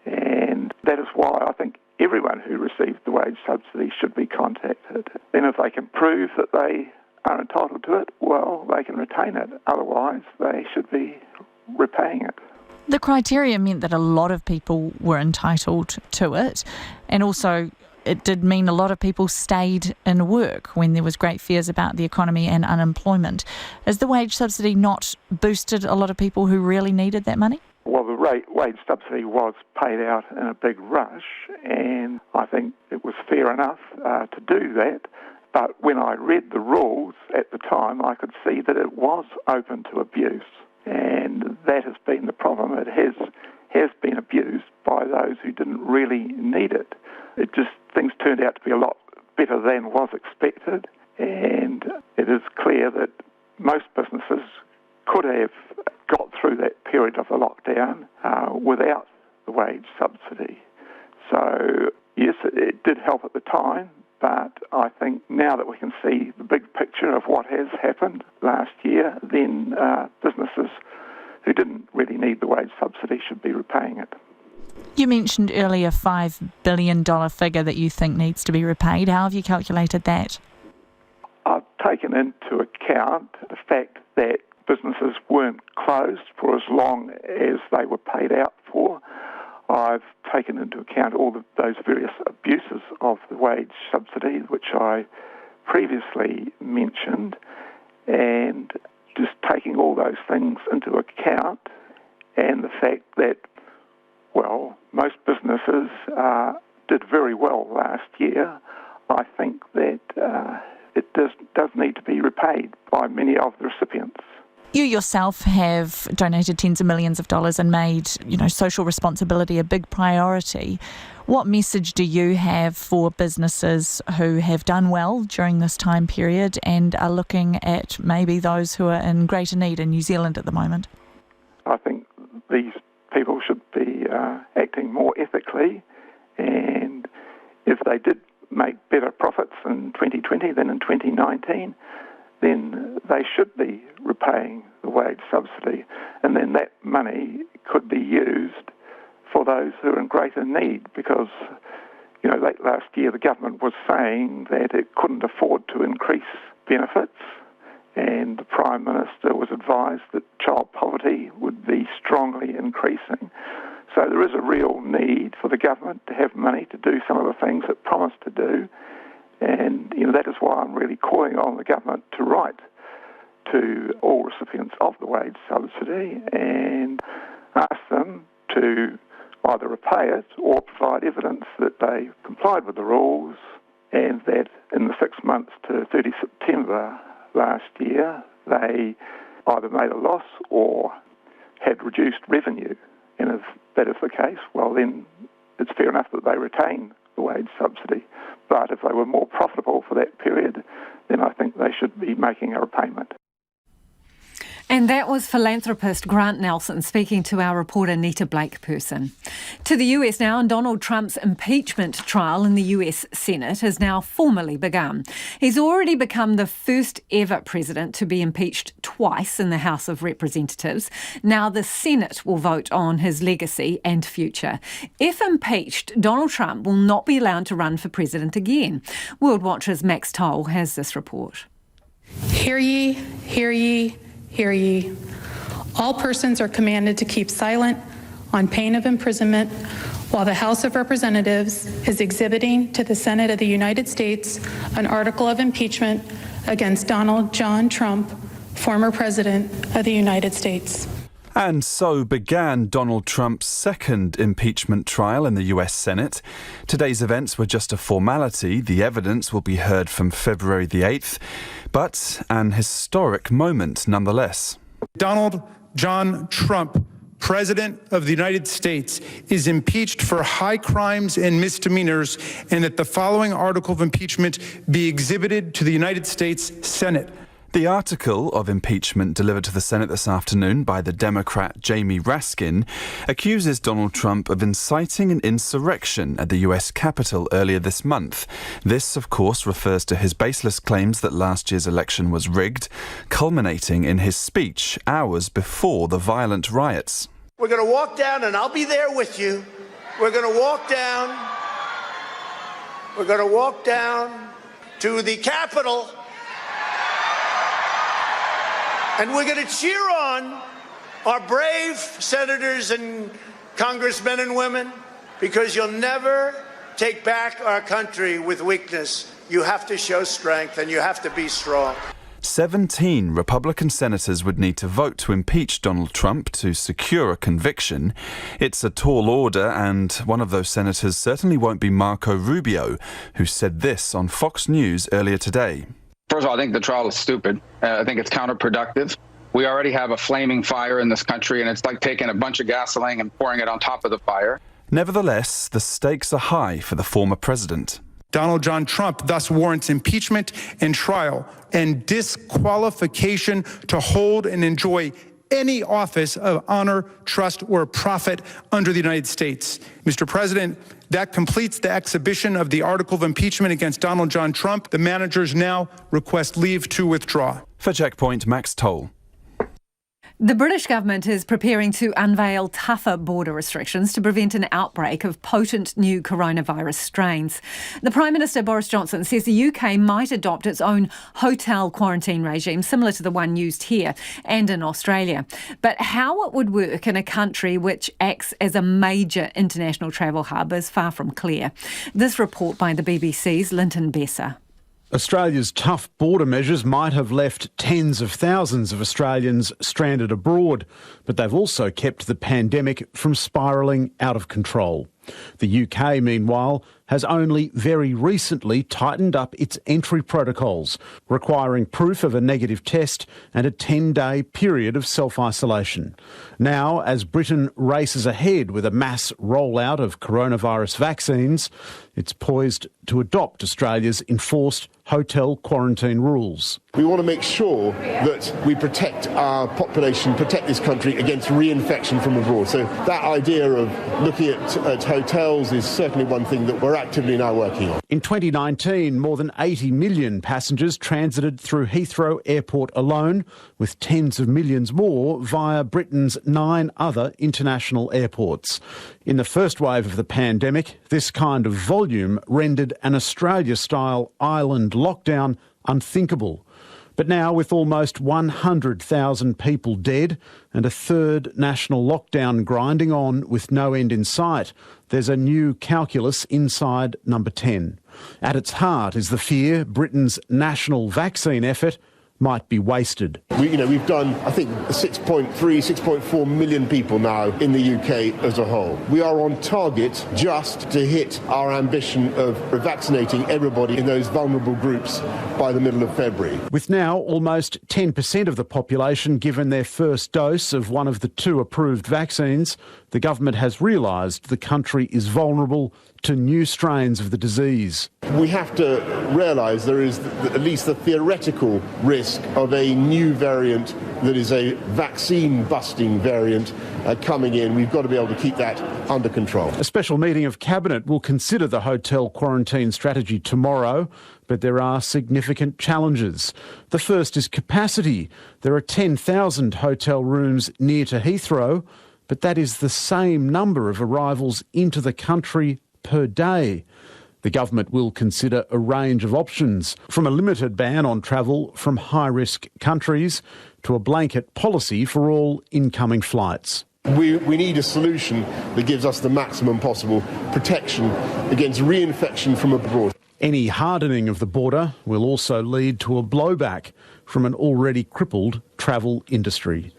and that is why I think everyone who received the wage subsidy should be contacted. Then if they can prove that they are entitled to it, well, they can retain it. Otherwise, they should be repaying it. The criteria meant that a lot of people were entitled to it, and also it did mean a lot of people stayed in work when there was great fears about the economy and unemployment. Has the wage subsidy not boosted a lot of people who really needed that money? Well, the wage subsidy was paid out in a big rush, and I think it was fair enough to do that. But when I read the rules at the time, I could see that it was open to abuse, and that has been the problem. It has been abused by those who didn't really need it. Things turned out to be a lot better than was expected, and it is clear that most businesses could have got through that period of the lockdown without the wage subsidy. So, yes, it did help at the time, but I think now that we can see the big picture of what has happened last year, then businesses who didn't really need the wage subsidy should be repaying it. You mentioned earlier $5 billion figure that you think needs to be repaid. How have you calculated that? I've taken into account the fact that businesses weren't closed for as long as they were paid out for. I've taken into account all of those various abuses of the wage subsidy, which I previously mentioned, and just taking all those things into account, and the fact that, well, most businesses did very well last year, I think that it does need to be repaid by many of the recipients. You yourself have donated tens of millions of dollars and made, social responsibility a big priority. What message do you have for businesses who have done well during this time period and are looking at maybe those who are in greater need in New Zealand at the moment? I think these people should be acting more ethically, and if they did make better profits in 2020 than in 2019, then they should be repaying the wage subsidy, and then that money could be used for those who are in greater need, because late last year the government was saying that it couldn't afford to increase benefits, and the Prime Minister was advised that child poverty would be strongly increasing. So there is a real need for the government to have money to do some of the things it promised to do, and that is why I'm really calling on the government to write to all recipients of the wage subsidy and ask them to either repay it or provide evidence that they complied with the rules, and that in the 6 months to 30 September last year they either made a loss or had reduced revenue. And if that is the case, well then it's fair enough that they retain the wage subsidy. But if they were more profitable for that period, then I think they should be making a repayment. And that was philanthropist Grant Nelson speaking to our reporter Nita Blake-Person. To the US now, and Donald Trump's impeachment trial in the US Senate has now formally begun. He's already become the first ever president to be impeached twice in the House of Representatives. Now the Senate will vote on his legacy and future. If impeached, Donald Trump will not be allowed to run for president again. World Watch's Max Toll has this report. Hear ye, hear ye. Hear ye. All persons are commanded to keep silent. on pain of imprisonment while the House of Representatives is exhibiting to the Senate of the United States an article of impeachment against Donald John Trump, former President of the United States. And so began Donald Trump's second impeachment trial in the US Senate. Today's events were just a formality. The evidence will be heard from February the 8th, but an historic moment nonetheless. Donald John Trump, President of the United States, is impeached for high crimes and misdemeanors, and that the following article of impeachment be exhibited to the United States Senate. The article of impeachment delivered to the Senate this afternoon by the Democrat Jamie Raskin accuses Donald Trump of inciting an insurrection at the US Capitol earlier this month. This, of course, refers to his baseless claims that last year's election was rigged, culminating in his speech hours before the violent riots. We're going to walk down, and I'll be there with you. We're going to walk down. We're going to walk down to the Capitol. And we're going to cheer on our brave senators and congressmen and women, because you'll never take back our country with weakness. You have to show strength, and you have to be strong. 17 Republican senators would need to vote to impeach Donald Trump to secure a conviction. It's a tall order, and one of those senators certainly won't be Marco Rubio, who said this on Fox News earlier today. First of all, I think the trial is stupid. I think it's counterproductive. We already have a flaming fire in this country, and it's like taking a bunch of gasoline and pouring it on top of the fire. Nevertheless, the stakes are high for the former president. Donald John Trump thus warrants impeachment and trial and disqualification to hold and enjoy any office of honor, trust, or profit under the United States. Mr. President, that completes the exhibition of the article of impeachment against Donald John Trump. The managers now request leave to withdraw. For Checkpoint, Max Toll. The British government is preparing to unveil tougher border restrictions to prevent an outbreak of potent new coronavirus strains. The Prime Minister Boris Johnson says the UK might adopt its own hotel quarantine regime, similar to the one used here and in Australia. But how it would work in a country which acts as a major international travel hub is far from clear. This report by the BBC's Linton Besser. Australia's tough border measures might have left tens of thousands of Australians stranded abroad, but they've also kept the pandemic from spiralling out of control. The UK, meanwhile, has only very recently tightened up its entry protocols, requiring proof of a negative test and a 10-day period of self-isolation. Now, as Britain races ahead with a mass rollout of coronavirus vaccines, it's poised to adopt Australia's enforced hotel quarantine rules. We want to make sure that we protect our population, protect this country against reinfection from abroad. So that idea of looking at hotels is certainly one thing that we're actively now working on. In 2019, more than 80 million passengers transited through Heathrow Airport alone, with tens of millions more via Britain's 9 other international airports. In the first wave of the pandemic, this kind of volume rendered an Australia-style island lockdown unthinkable. But now, with almost 100,000 people dead and a third national lockdown grinding on with no end in sight, there's a new calculus inside number 10. At its heart is the fear Britain's national vaccine effort might be wasted. We've done, I think, 6.4 million people now in the UK as a whole. We are on target just to hit our ambition of vaccinating everybody in those vulnerable groups by the middle of February. With now almost 10% of the population given their first dose of one of the 2 approved vaccines, the government has realised the country is vulnerable to new strains of the disease. We have to realise there is at least the theoretical risk of a new variant that is a vaccine-busting variant coming in. We've got to be able to keep that under control. A special meeting of Cabinet will consider the hotel quarantine strategy tomorrow, but there are significant challenges. The first is capacity. There are 10,000 hotel rooms near to Heathrow, but that is the same number of arrivals into the country per day. The government will consider a range of options, from a limited ban on travel from high-risk countries to a blanket policy for all incoming flights. We need a solution that gives us the maximum possible protection against reinfection from abroad. Any hardening of the border will also lead to a blowback from an already crippled travel industry.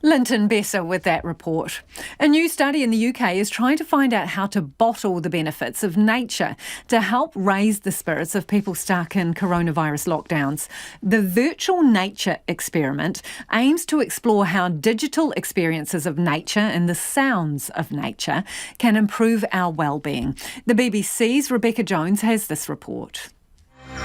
Linton Besser with that report. A new study in the UK is trying to find out how to bottle the benefits of nature to help raise the spirits of people stuck in coronavirus lockdowns. The Virtual Nature Experiment aims to explore how digital experiences of nature and the sounds of nature can improve our well-being. The BBC's Rebecca Jones has this report.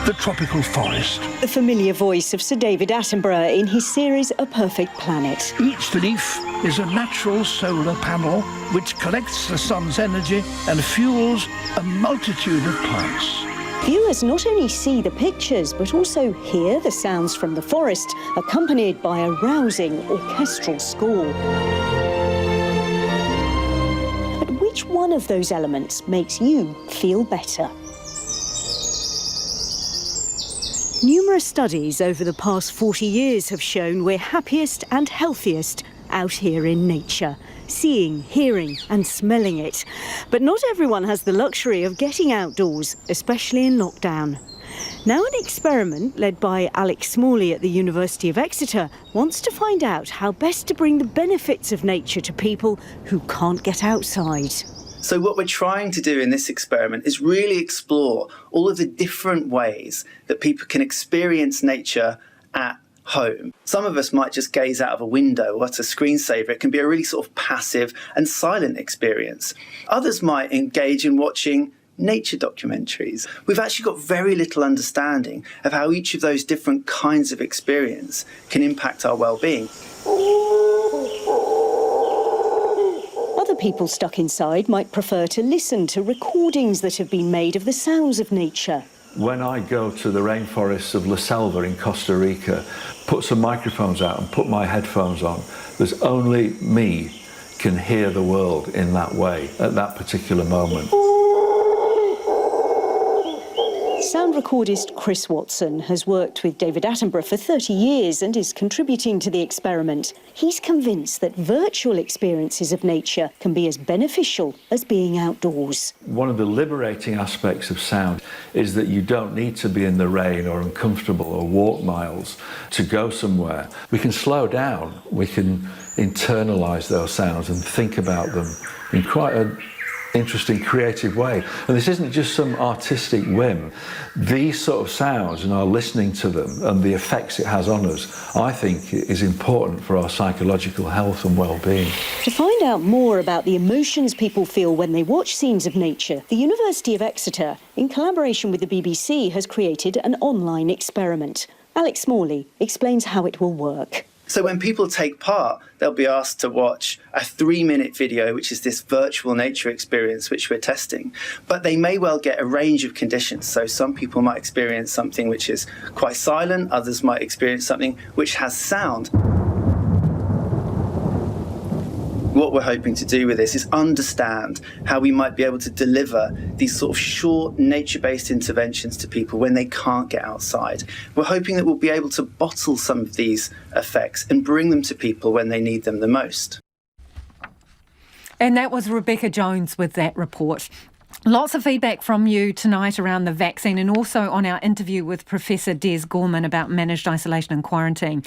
The tropical forest. The familiar voice of Sir David Attenborough in his series A Perfect Planet. Each leaf is a natural solar panel which collects the sun's energy and fuels a multitude of plants. Viewers not only see the pictures but also hear the sounds from the forest, accompanied by a rousing orchestral score. But which one of those elements makes you feel better? Numerous studies over the past 40 years have shown we're happiest and healthiest out here in nature, seeing, hearing and smelling it. But not everyone has the luxury of getting outdoors, especially in lockdown. Now an experiment led by Alex Smalley at the University of Exeter wants to find out how best to bring the benefits of nature to people who can't get outside. So what we're trying to do in this experiment is really explore all of the different ways that people can experience nature at home. Some of us might just gaze out of a window or at a screensaver. It can be a really sort of passive and silent experience. Others might engage in watching nature documentaries. We've actually got very little understanding of how each of those different kinds of experience can impact our well-being. Other people stuck inside might prefer to listen to recordings that have been made of the sounds of nature. When I go to the rainforests of La Selva in Costa Rica, put some microphones out and put my headphones on, there's only me can hear the world in that way at that particular moment. Sound recordist Chris Watson has worked with David Attenborough for 30 years and is contributing to the experiment. He's convinced that virtual experiences of nature can be as beneficial as being outdoors. One of the liberating aspects of sound is that you don't need to be in the rain or uncomfortable or walk miles to go somewhere. We can slow down, we can internalise those sounds and think about them in quite an interesting, creative way. And this isn't just some artistic whim. These sort of sounds and our listening to them and the effects it has on us, I think is important for our psychological health and well-being. To find out more about the emotions people feel when they watch scenes of nature, the University of Exeter, in collaboration with the BBC, has created an online experiment. Alex Smalley explains how it will work. So when people take part, they'll be asked to watch a 3-minute video, which is this virtual nature experience which we're testing. But they may well get a range of conditions. So some people might experience something which is quite silent, others might experience something which has sound. What we're hoping to do with this is understand how we might be able to deliver these sort of short nature-based interventions to people when they can't get outside. We're hoping that we'll be able to bottle some of these effects and bring them to people when they need them the most. And that was Rebecca Jones with that report. Lots of feedback from you tonight around the vaccine and also on our interview with Professor Des Gorman about managed isolation and quarantine.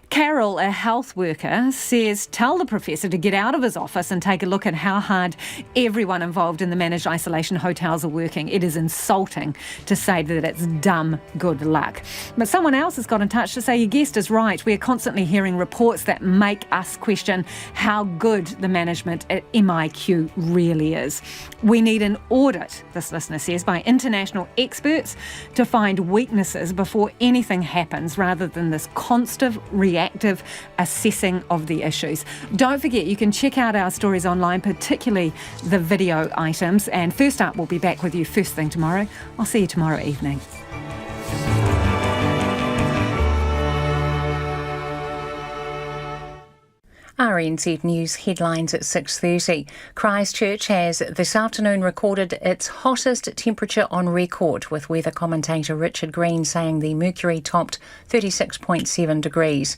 Carol, a health worker, says tell the professor to get out of his office and take a look at how hard everyone involved in the managed isolation hotels are working. It is insulting to say that it's dumb good luck. But someone else has got in touch to say your guest is right. We are constantly hearing reports that make us question how good the management at MIQ really is. We need an audit, this listener says, by international experts to find weaknesses before anything happens rather than this constant reactive assessing of the issues. Don't forget, you can check out our stories online, particularly the video items. And First Up, we'll be back with you first thing tomorrow. I'll see you tomorrow evening. RNZ News headlines at 6:30. Christchurch has this afternoon recorded its hottest temperature on record, with weather commentator Richard Green saying the mercury topped 36.7 degrees.